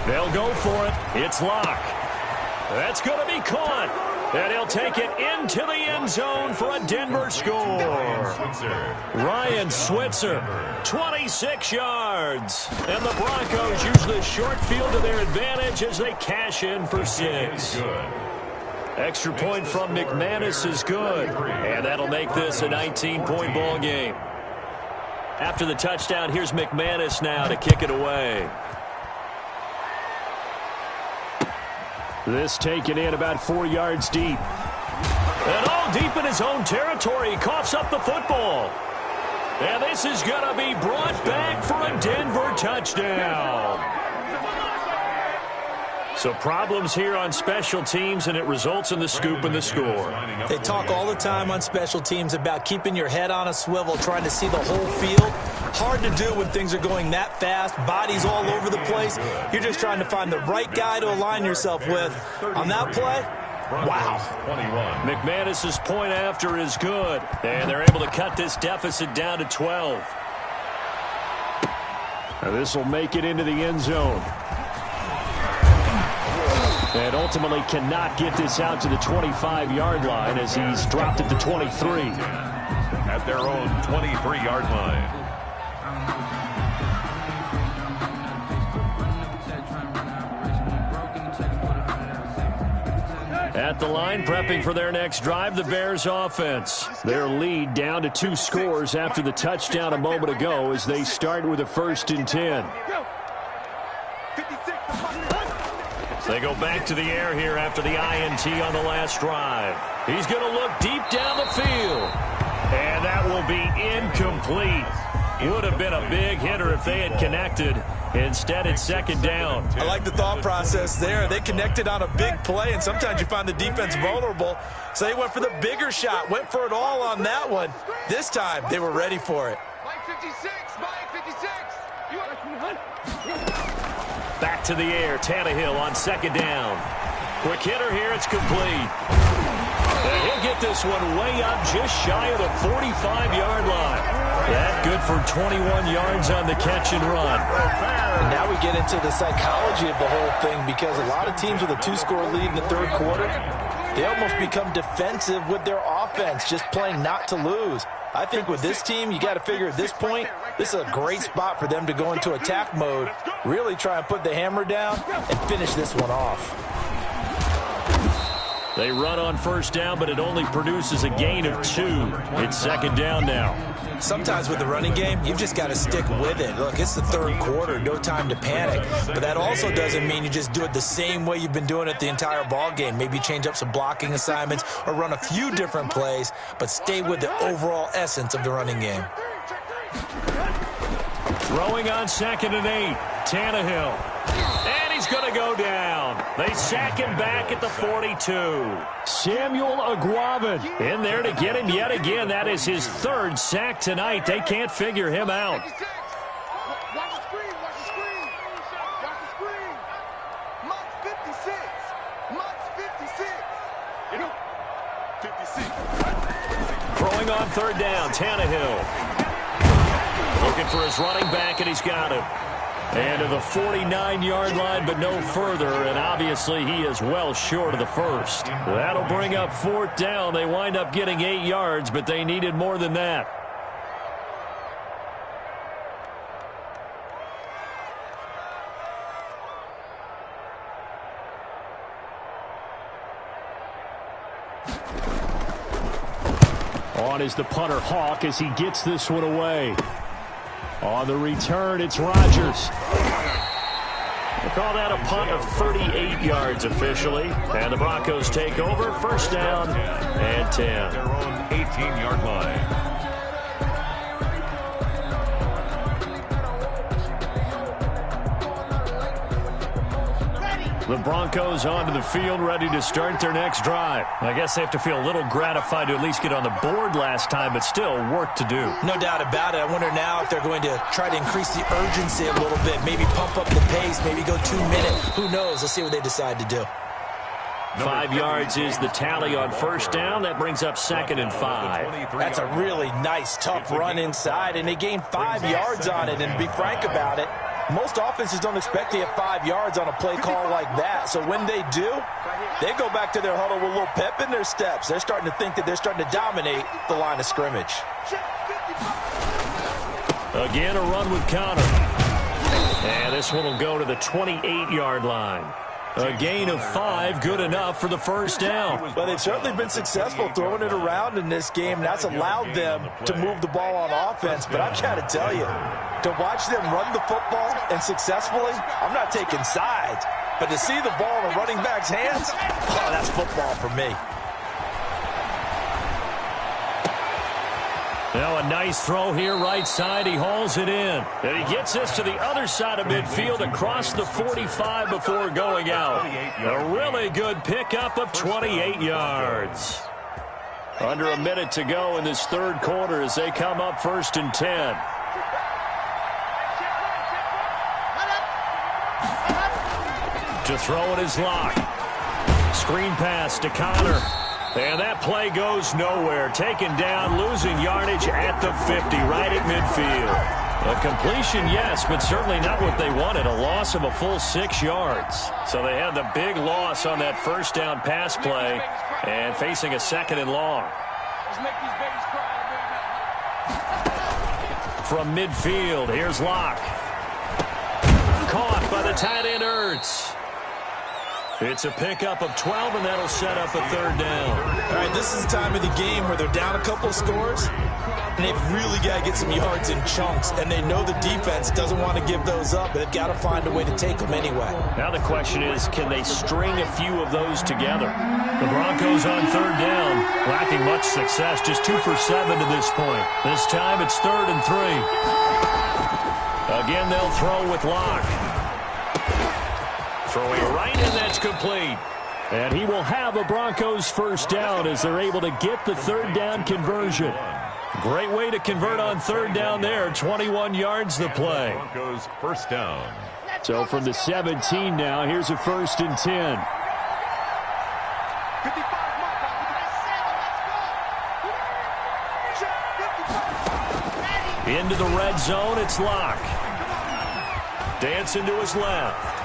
They'll go for it. It's Locke. That's going to be caught. And he'll take it into the end zone for a Denver score. Ryan Switzer, 26 yards. And the Broncos use the short field to their advantage as they cash in for 6. Extra point from McManus is good. And that'll make this a 19-point ball game. After the touchdown, here's McManus now to kick it away. This taken in about 4 yards deep. And all deep in his own territory. He coughs up the football. And this is going to be brought back for a Denver touchdown. So problems here on special teams, and it results in the scoop and the score. They talk all the time on special teams about keeping your head on a swivel, trying to see the whole field. Hard to do when things are going that fast, bodies all over the place. You're just trying to find the right guy to align yourself with. On that play, Wow. 21. McManus's point after is good. And they're able to cut this deficit down to 12. This will make it into the end zone. And ultimately cannot get this out to the 25-yard line as he's dropped it to 23. At their own 23-yard line. At the line, prepping for their next drive, the Bears offense. Their lead down to 2 scores after the touchdown a moment ago as they start with a 1st and 10. They go back to the air here after the INT on the last drive. He's going to look deep down the field. And that will be incomplete. Would have been a big hitter if they had connected. Instead, it's 2nd down. I like the thought process there. They connected on a big play, and sometimes you find the defense vulnerable. So they went for the bigger shot, went for it all on that one. This time, they were ready for it. Mike 56, Mike 56. Back to the air, Tannehill on 2nd down. Quick hitter here, it's complete. And he'll get this one way up just shy of the 45-yard line. That good for 21 yards on the catch and run. And now we get into the psychology of the whole thing because a lot of teams with a 2-score lead in the 3rd quarter, they almost become defensive with their offense, just playing not to lose. I think with this team, you got to figure at this point, this is a great spot for them to go into attack mode, really try and put the hammer down and finish this one off. They run on 1st down, but it only produces a gain of 2. It's 2nd down now. Sometimes with the running game, you've just got to stick with it. Look, it's the 3rd quarter, no time to panic. But that also doesn't mean you just do it the same way you've been doing it the entire ball game. Maybe change up some blocking assignments or run a few different plays, but stay with the overall essence of the running game. Throwing on 2nd and 8. Tannehill. And he's going to go down. They sack him back at the 42. Samuel Aguavin in there to get him yet again. That is his 3rd sack tonight. They can't figure him out. Watch the screen, watch the screen. Watch the screen. Mike 56. Mike 56. 56. Throwing on 3rd down, Tannehill. Looking for his running back, and he's got him. And to the 49-yard line, but no further, and obviously he is well short of the 1st. That'll bring up 4th down. They wind up getting 8 yards, but they needed more than that. On is the punter Hawk as he gets this one away. On the return, it's Rodgers. They call that a punt of 38 yards officially. And the Broncos take over, 1st down and 10. Their own 18-yard line. The Broncos onto the field, ready to start their next drive. I guess they have to feel a little gratified to at least get on the board last time, but still work to do. No doubt about it. I wonder now if they're going to try to increase the urgency a little bit, maybe pump up the pace, maybe go 2 minutes. Who knows? Let's see what they decide to do. 5 yards is the tally on 1st down. That brings up 2nd and 5. That's a really nice, tough run inside, and they gained 5 yards on it. And to be frank about it, most offenses don't expect to get 5 yards on a play call like that. So when they do, they go back to their huddle with a little pep in their steps. They're starting to think that they're starting to dominate the line of scrimmage. Again, a run with Connor. And this one will go to the 28-yard line. A gain of 5, good enough for the 1st down. Well, they've certainly been successful throwing it around in this game, and that's allowed them to move the ball on offense. But I've got to tell you, to watch them run the football and successfully, I'm not taking sides, but to see the ball in a running back's hands, oh, that's football for me. Now a nice throw here right side. He hauls it in. And he gets this to the other side of midfield across the 45 before going out. A really good pickup of 28 yards. Under a minute to go in this 3rd quarter as they come up 1st and 10. To throw it is Locke. Screen pass to Connor. And that play goes nowhere. Taken down, losing yardage at the 50, right at midfield. A completion, yes, but certainly not what they wanted. A loss of a full 6 yards. So they had the big loss on that first down pass play and facing a 2nd and long. From midfield, here's Locke. Caught by the tight end Rzsl. It's a pickup of 12, and that'll set up a 3rd down. All right, this is the time of the game where they're down a couple of scores, and they've really got to get some yards in chunks, and they know the defense doesn't want to give those up, but they've got to find a way to take them anyway. Now the question is, can they string a few of those together? The Broncos on 3rd down, lacking much success, just 2 for 7 to this point. This time it's 3rd and 3. Again, they'll throw with Locke. Throwing right in, that's complete. And he will have a Broncos 1st down as they're able to get the 3rd down conversion. Great way to convert on 3rd down there. 21 yards the play. Broncos 1st down. So from the 17 now, here's a 1st and 10. Into the red zone, it's Locke. Dancing to his left.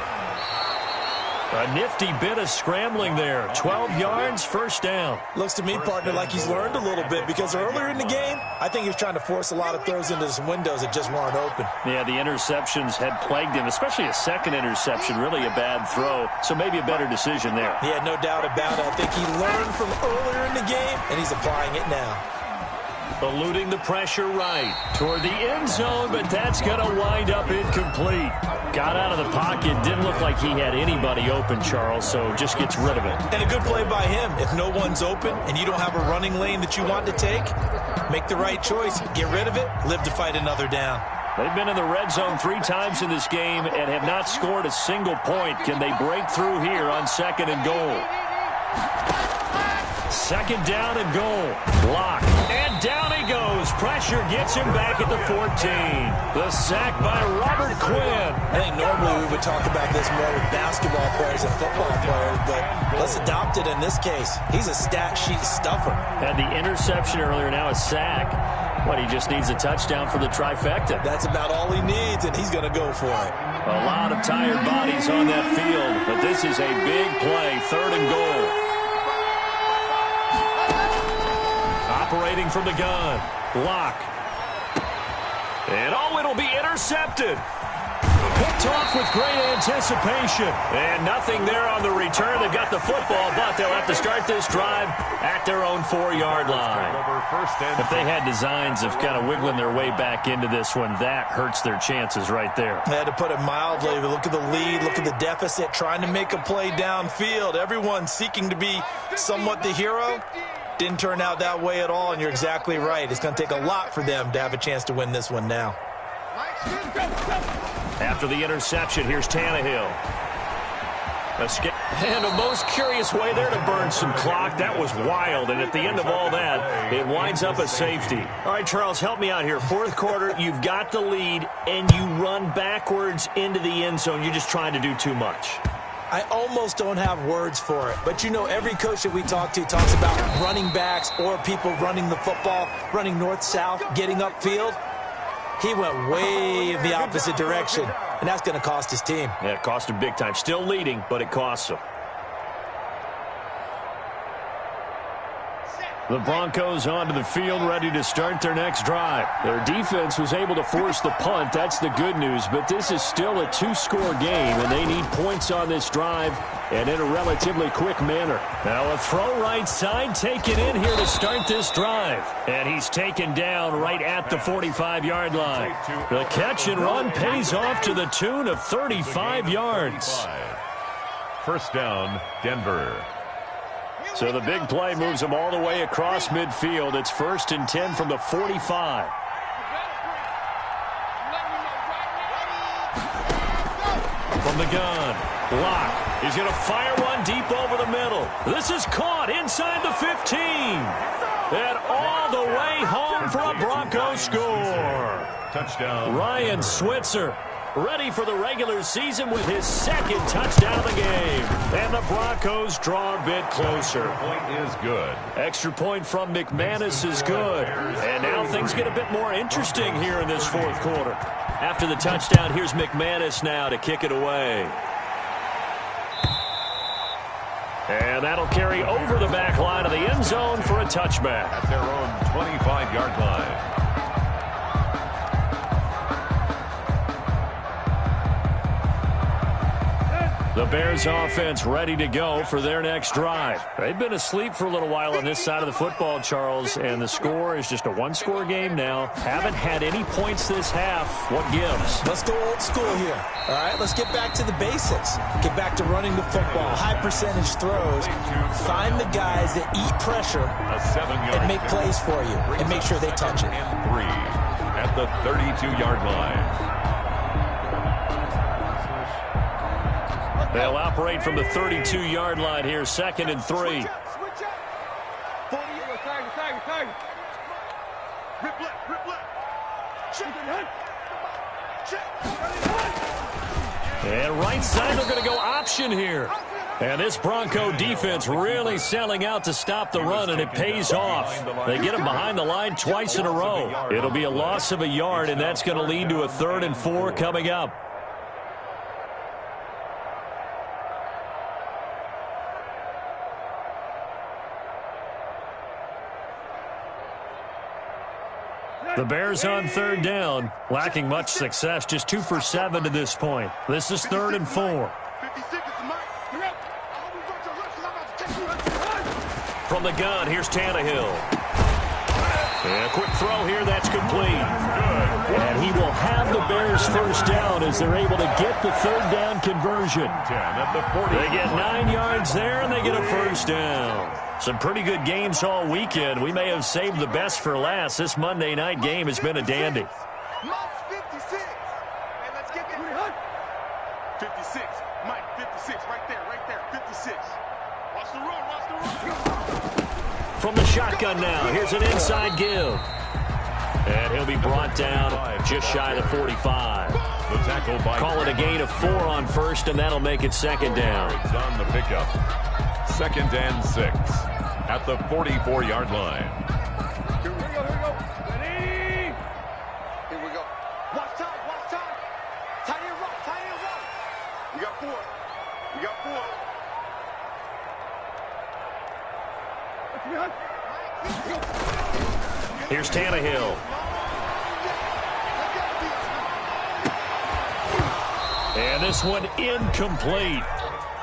A nifty bit of scrambling there. 12 yards, 1st down. Looks to me, partner, like he's learned a little bit because earlier in the game, I think he was trying to force a lot of throws into some windows that just weren't open. Yeah, the interceptions had plagued him, especially a 2nd interception. Really a bad throw, so maybe a better decision there. Yeah, no doubt about it. I think he learned from earlier in the game, and he's applying it now. Eluding the pressure right toward the end zone, but that's going to wind up incomplete. Got out of the pocket. Didn't look like he had anybody open, Charles, so just gets rid of it. And a good play by him. If no one's open and you don't have a running lane that you want to take, make the right choice. Get rid of it. Live to fight another down. They've been in the red zone 3 times in this game and have not scored a single point. Can they break through here on 2nd and goal? 2nd down and goal. Block. And down he goes. Pressure gets him back at the 14. The sack by Robert Quinn. I think normally we would talk about this more with basketball players and football players, but let's adopt it in this case. He's a stat sheet stuffer. Had the interception earlier, now a sack. But he just needs a touchdown for the trifecta. That's about all he needs, and he's going to go for it. A lot of tired bodies on that field, but this is a big play. 3rd and goal. Operating from the gun. Block. And it'll be intercepted. Picked off with great anticipation. And nothing there on the return. They've got the football, but they'll have to start this drive at their own 4-yard line. If they had designs of kind of wiggling their way back into this one, that hurts their chances right there. I had to put it mildly. Look at the lead. Look at the deficit. Trying to make a play downfield. Everyone seeking to be somewhat the hero. Didn't turn out that way at all, and you're exactly right. It's going to take a lot for them to have a chance to win this one now. After the interception, here's Tannehill. And a most curious way there to burn some clock. That was wild, and at the end of all that, it winds up a safety. All right, Charles, help me out here. 4th quarter, you've got the lead, and you run backwards into the end zone. You're just trying to do too much. I almost don't have words for it. But, you know, every coach that we talk to talks about running backs or people running the football, running north-south, getting upfield. He went way in the opposite direction, and that's going to cost his team. Yeah, it cost him big time. Still leading, but it costs him. The Broncos onto the field, ready to start their next drive. Their defense was able to force the punt. That's the good news, but this is still a 2-score game, and they need points on this drive and in a relatively quick manner. Now a throw right side taken in here to start this drive. And he's taken down right at the 45-yard line. The catch and run pays off to the tune of 35 yards. 1st down, Denver. So the big play moves them all the way across midfield. It's 1st and 10 from the 45. From the gun. Block. He's going to fire one deep over the middle. This is caught inside the 15. And all the way home for a Broncos score. Touchdown. Ryan Switzer. ready for the regular season with his second touchdown of the game. And the Broncos draw a bit closer. Point is good. Extra point from McManus is good. And now things get a bit more interesting here in this fourth quarter. After the touchdown, here's McManus now to kick it away. And that'll carry over the back line of the end zone for a touchback. At their own 25-yard line. The Bears offense ready to go for their next drive. They've been asleep for a little while on this side of the football, Charles, and the score is just a one-score game now. Haven't had any points this half. What gives? Let's go old school here. All right, let's get back to the basics. Get back to running the football, high percentage throws. Find the guys that eat pressure and make plays for you and make sure they touch it. And 3 at the 32-yard line. They'll operate from the 32-yard line here, 2nd and 3. Switch up. 40, tag. Rip left. Check. And right side, they're going to go option here. And this Bronco defense really selling out to stop the run, and it pays off. They get him behind the line twice in a row. It'll be a loss of a yard, and that's going to lead to a 3rd and 4 coming up. The Bears on 3rd down, lacking much success, just 2 for 7 to this point. This is 3rd and 4. 56 is Mike. From the gun, here's Tannehill. And a quick throw here, that's complete. And he will have the Bears first down as they're able to get the 3rd down conversion. 10 at the 40. They get 9 yards there, and they get a first down. Some pretty good games all weekend. We may have saved the best for last. This Monday night game has been a dandy. Mike's 56. And let's get it. 56. Mike, 56. Right there. 56. Watch the run. From the shotgun now, here's an inside give. And he'll be brought down just shy of the 45. The tackle by Call it a gain of 4 on first, and that'll make it 2nd down. It's on the pickup. 2nd and 6 at the 44-yard line. Here we go. Ready? Here we go. Watch time. Tight end rock. We got 4. Here's Tannehill. And this one incomplete.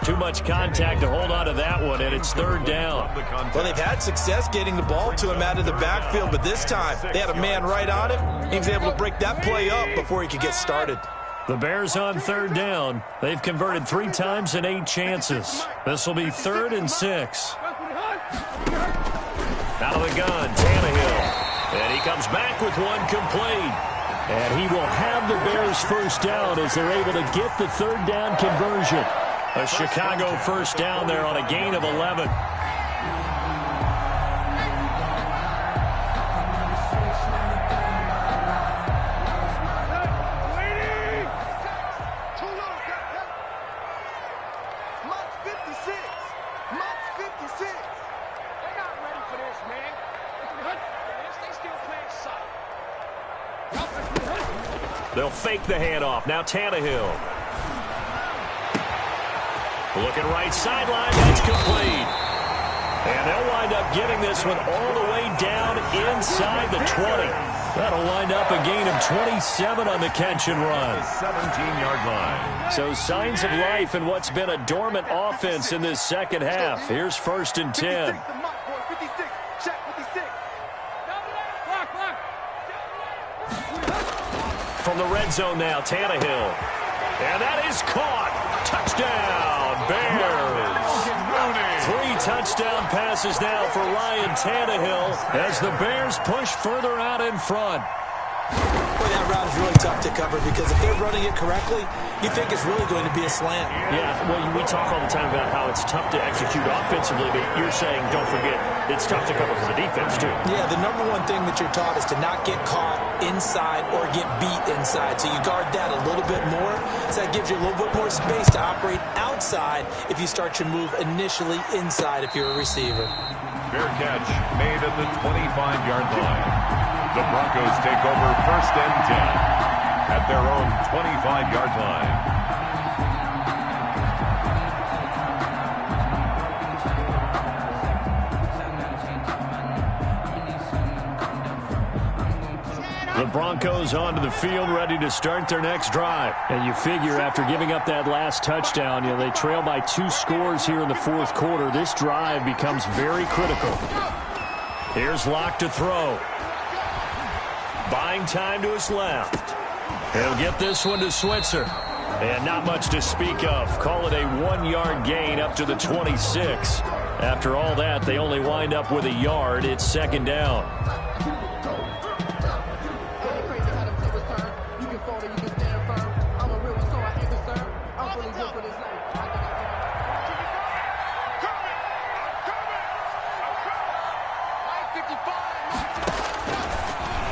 Too much contact to hold on to that one, and it's 3rd down. Well, they've had success getting the ball to him out of the backfield, but this time they had a man right on him. He was able to break that play up before he could get started. The Bears on 3rd down. They've converted 3 times in 8 chances. This will be 3rd and 6. Out of the gun, Tannehill. And he comes back with one complete. And he will have the Bears first down as they're able to get the 3rd down conversion. A Chicago first down there on a gain of 11. They'll fake the handoff. Now Tannehill. Looking right sideline. That's complete. And they'll wind up getting this one all the way down inside the 20. That'll wind up a gain of 27 on the catch and run. 17-yard line. So signs of life in what's been a dormant offense in this second half. Here's 1st and 10. From the red zone now, Tannehill. And that is caught. Touchdown, Bears. 3 touchdown passes now for Ryan Tannehill as the Bears push further out in front. Boy, that route is really tough to cover because if they're running it correctly, you think it's really going to be a slant. Yeah, well, we talk all the time about how it's tough to execute offensively, but you're saying, don't forget, it's tough to cover for the defense, too. Yeah, the number one thing that you're taught is to not get caught inside or get beat inside. So you guard that a little bit more. So that gives you a little bit more space to operate outside if you start your move initially inside if you're a receiver. Fair catch made at the 25-yard line. The Broncos take over 1st and 10 at their own 25-yard line. The Broncos onto the field, ready to start their next drive. And you figure after giving up that last touchdown, they trail by 2 scores here in the 4th quarter. This drive becomes very critical. Here's Locke to throw. Buying time to his left. He'll get this one to Switzer. And not much to speak of. Call it a 1-yard gain up to the 26. After all that, they only wind up with a yard. It's 2nd down.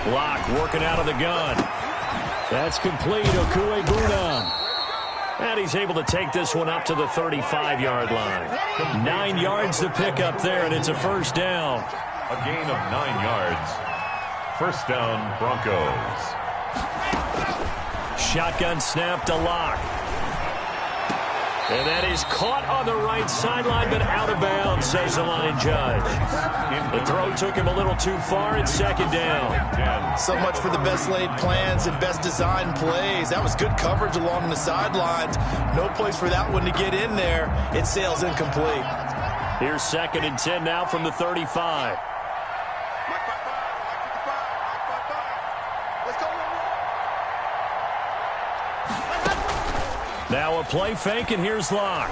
Locke working out of the gun. That's complete. Okue-Bunam. And he's able to take this one up to the 35-yard line. 9 yards to pick up there, and it's a 1st down. A gain of 9 yards. 1st down, Broncos. Shotgun snap to Locke. And that is caught on the right sideline, but out of bounds, says the line judge. The throw took him a little too far. It's 2nd down. So much for the best laid plans and best designed plays. That was good coverage along the sidelines. No place for that one to get in there. It sails incomplete. Here's 2nd and 10 now from the 35. Now a play fake, and here's Locke.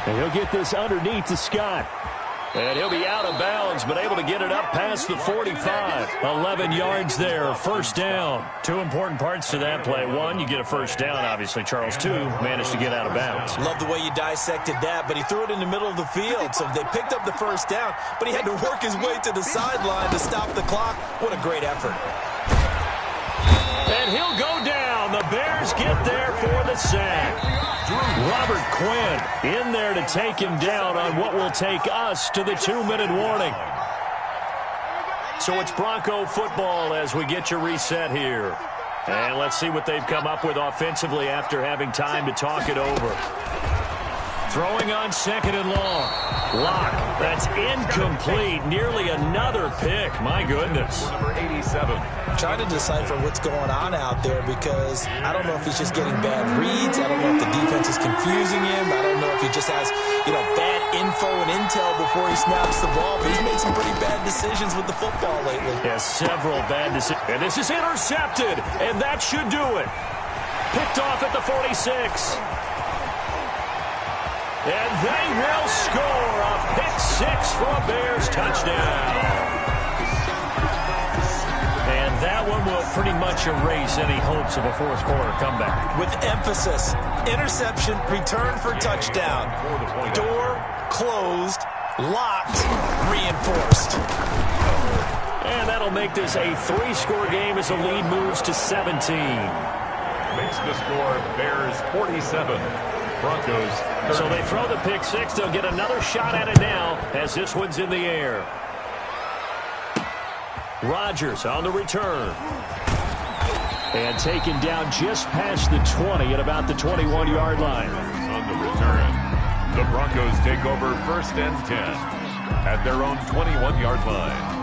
And he'll get this underneath to Scott. And he'll be out of bounds, but able to get it up past the 45. 11 yards there, 1st down. 2 important parts to that play. 1, you get a 1st down, obviously. Charles, 2, managed to get out of bounds. Love the way you dissected that, but he threw it in the middle of the field. So they picked up the 1st down, but he had to work his way to the sideline to stop the clock. What a great effort. And he'll go down. The Bears get there for the sack. Robert Quinn in there to take him down on what will take us to the 2-minute warning. So it's Bronco football as we get your reset here. And let's see what they've come up with offensively after having time to talk it over. Throwing on 2nd and long. Locke, that's incomplete. Nearly another pick. My goodness. Number 87. Trying to decipher what's going on out there because I don't know if he's just getting bad reads. I don't know if the defense is confusing him. I don't know if he just has, bad info and intel before he snaps the ball. But he's made some pretty bad decisions with the football lately. Yeah, several bad decisions. And this is intercepted, and that should do it. Picked off at the 46. And they will score a pick 6 for a Bears touchdown. And that one will pretty much erase any hopes of a 4th quarter comeback. With emphasis, interception, return for touchdown. Door closed, locked, reinforced. And that'll make this a 3-score game as the lead moves to 17. Makes the score Bears 47. Broncos 30. So they throw the pick 6. They'll get another shot at it now as this one's in the air. Rodgers on the return. And taken down just past the 20 at about the 21-yard line. On the return, the Broncos take over 1st and 10 at their own 21-yard line.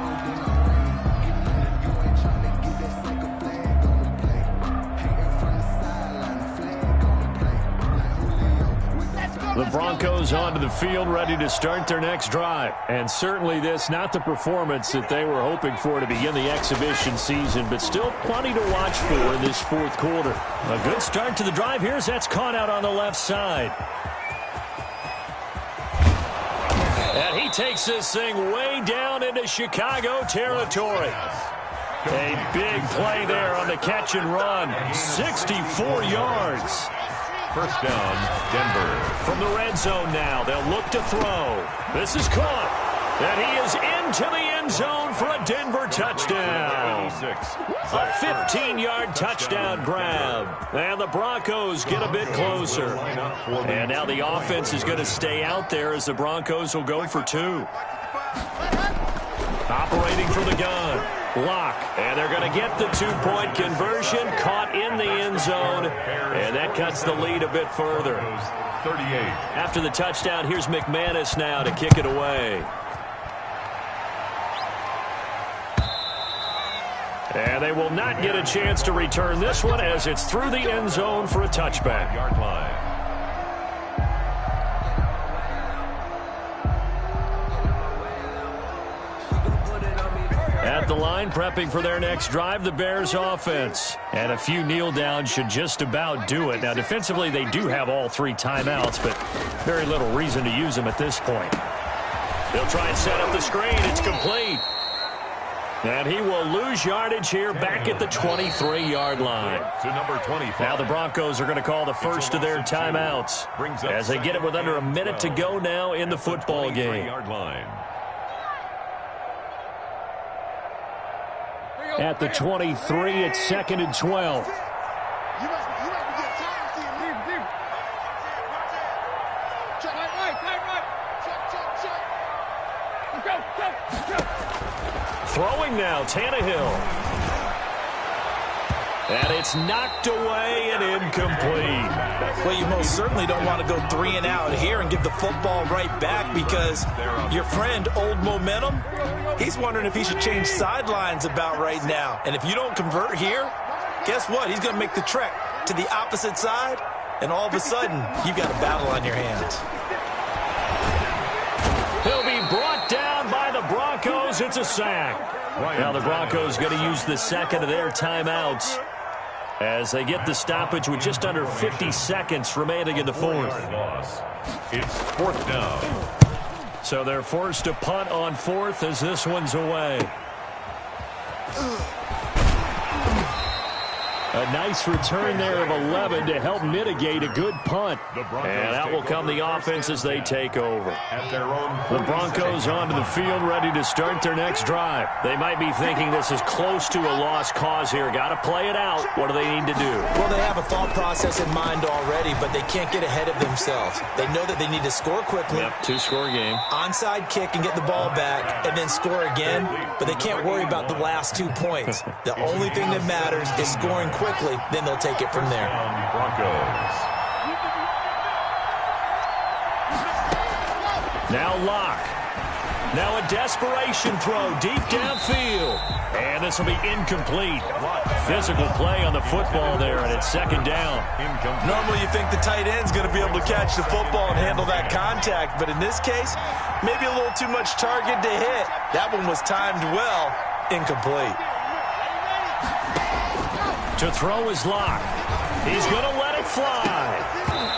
The Broncos onto the field, ready to start their next drive. And certainly this, not the performance that they were hoping for to begin the exhibition season, but still plenty to watch for in this 4th quarter. A good start to the drive here as that's caught out on the left side. And he takes this thing way down into Chicago territory. A big play there on the catch and run. 64 yards. First down, Denver. From the red zone now, they'll look to throw. This is caught. And he is into the end zone for a Denver touchdown. A 15-yard touchdown grab. And the Broncos get a bit closer. And now the offense is going to stay out there as the Broncos will go for 2. Operating from the gun. Lock. And they're going to get the 2-point conversion. Caught in the end zone. And that cuts the lead a bit further. 38. After the touchdown, here's McManus now to kick it away. And they will not get a chance to return this one as it's through the end zone for a touchback. Yard line. At the line, prepping for their next drive, the Bears offense. And a few kneel downs should just about do it. Now, defensively, they do have all 3 timeouts, but very little reason to use them at this point. They'll try and set up the screen. It's complete. And he will lose yardage here back at the 23-yard line. To number 25. Now the Broncos are going to call the first of their timeouts as they get it with under a minute to go now in the football game. At the 23, it's 2nd and 12. Throwing now, Tannehill. And it's knocked away and incomplete. Well, you most certainly don't want to go 3 and out here and give the football right back because your friend, Old Momentum, he's wondering if he should change sidelines about right now. And if you don't convert here, guess what? He's going to make the trek to the opposite side, and all of a sudden, you've got a battle on your hands. He'll be brought down by the Broncos. It's a sack. Now the Broncos going to use the second of their timeouts as they get the stoppage with just under 50 seconds remaining in the fourth. It's 4th down. So they're forced to punt on 4th as this one's away. A nice return there of 11 to help mitigate a good punt. And that will come the offense as they take over. The Broncos onto the field ready to start their next drive. They might be thinking this is close to a lost cause here. Got to play it out. What do they need to do? Well, they have a thought process in mind already, but they can't get ahead of themselves. They know that they need to score quickly. Yep, 2-score game. Onside kick and get the ball back and then score again, but they can't worry about the last 2 points. The only thing that matters is scoring quickly, then they'll take it from there. Broncos. Now Lock. Now a desperation throw deep downfield. And this will be incomplete. Physical play on the football there, and it's 2nd down. Normally you think the tight end's going to be able to catch the football and handle that contact, but in this case, maybe a little too much target to hit. That one was timed well. Incomplete. To throw is Lock. He's going to let it fly.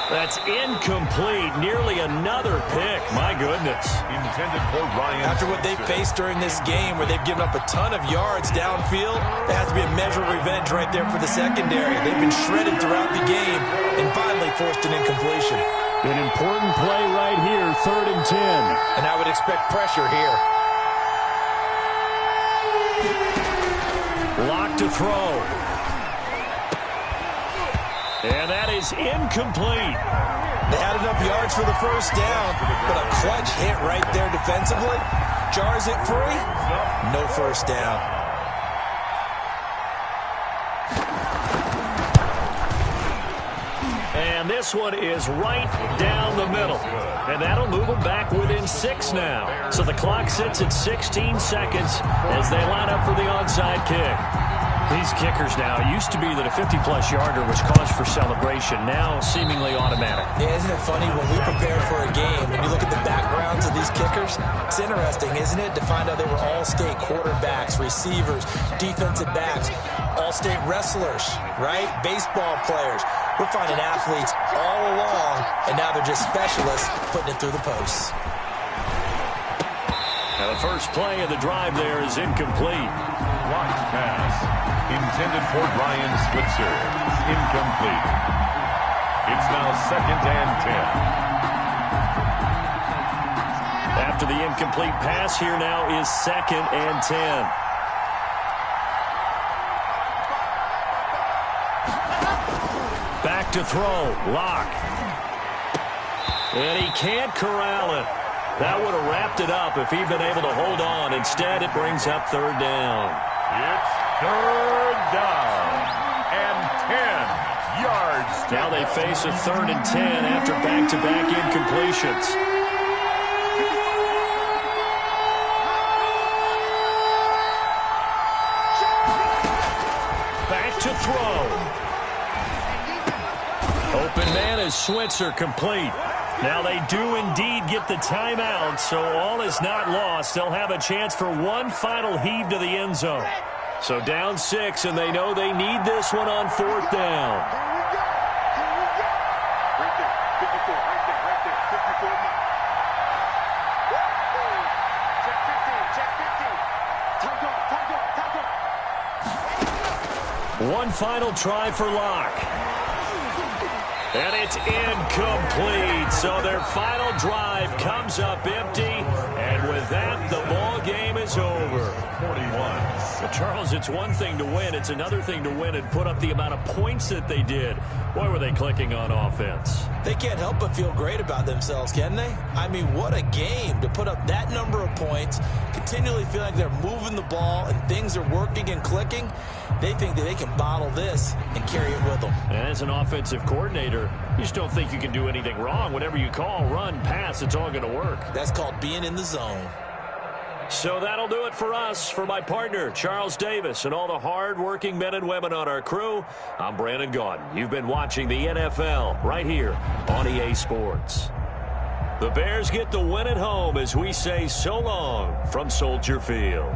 That's incomplete. Nearly another pick. My goodness. Intended for Ryan. After what they've faced during this game where they've given up a ton of yards downfield, there has to be a measure of revenge right there for the secondary. They've been shredded throughout the game and finally forced an incompletion. An important play right here, 3rd and 10. And I would expect pressure here. Lock to throw. And that is incomplete. They had enough yards for the first down, but a clutch hit right there defensively. Jars it free. No first down. And this one is right down the middle. And that'll move them back within 6 now. So the clock sits at 16 seconds as they line up for the onside kick. These kickers now, it used to be that a 50-plus yarder was cause for celebration, now seemingly automatic. Yeah, isn't it funny when we prepare for a game, when you look at the backgrounds of these kickers, it's interesting, isn't it, to find out they were all-state quarterbacks, receivers, defensive backs, all-state wrestlers, right? Baseball players. We're finding athletes all along, and now they're just specialists putting it through the posts. Now the first play of the drive there is incomplete. Watch pass. Intended for Brian Switzer. Incomplete. It's now 2nd and 10. After the incomplete pass, here now is 2nd and 10. Back to throw. Lock. And he can't corral it. That would have wrapped it up if he'd been able to hold on. Instead, it brings up 3rd down. It's 3rd down and 10 yards. Now they face a 3rd and 10 after back-to-back incompletions. Back to throw. Open man is Switzer, complete. Now they do indeed get the timeout, so all is not lost. They'll have a chance for one final heave to the end zone. So down 6, and they know they need this one on 4th down. Right there. 54, right there. 54 now. Check 15. One final try for Locke. And it's incomplete. So their final drive comes up empty. And with that, the ball game is over. 41. Well, Charles, it's one thing to win. It's another thing to win and put up the amount of points that they did. Boy, were they clicking on offense. They can't help but feel great about themselves, can they? I mean, what a game to put up that number of points, continually feel like they're moving the ball and things are working and clicking. They think that they can bottle this and carry it with them. And as an offensive coordinator, you just don't think you can do anything wrong. Whatever you call, run, pass, it's all going to work. That's called being in the zone. So that'll do it for us. For my partner, Charles Davis, and all the hard-working men and women on our crew, I'm Brandon Gaudin. You've been watching the NFL right here on EA Sports. The Bears get the win at home as we say so long from Soldier Field.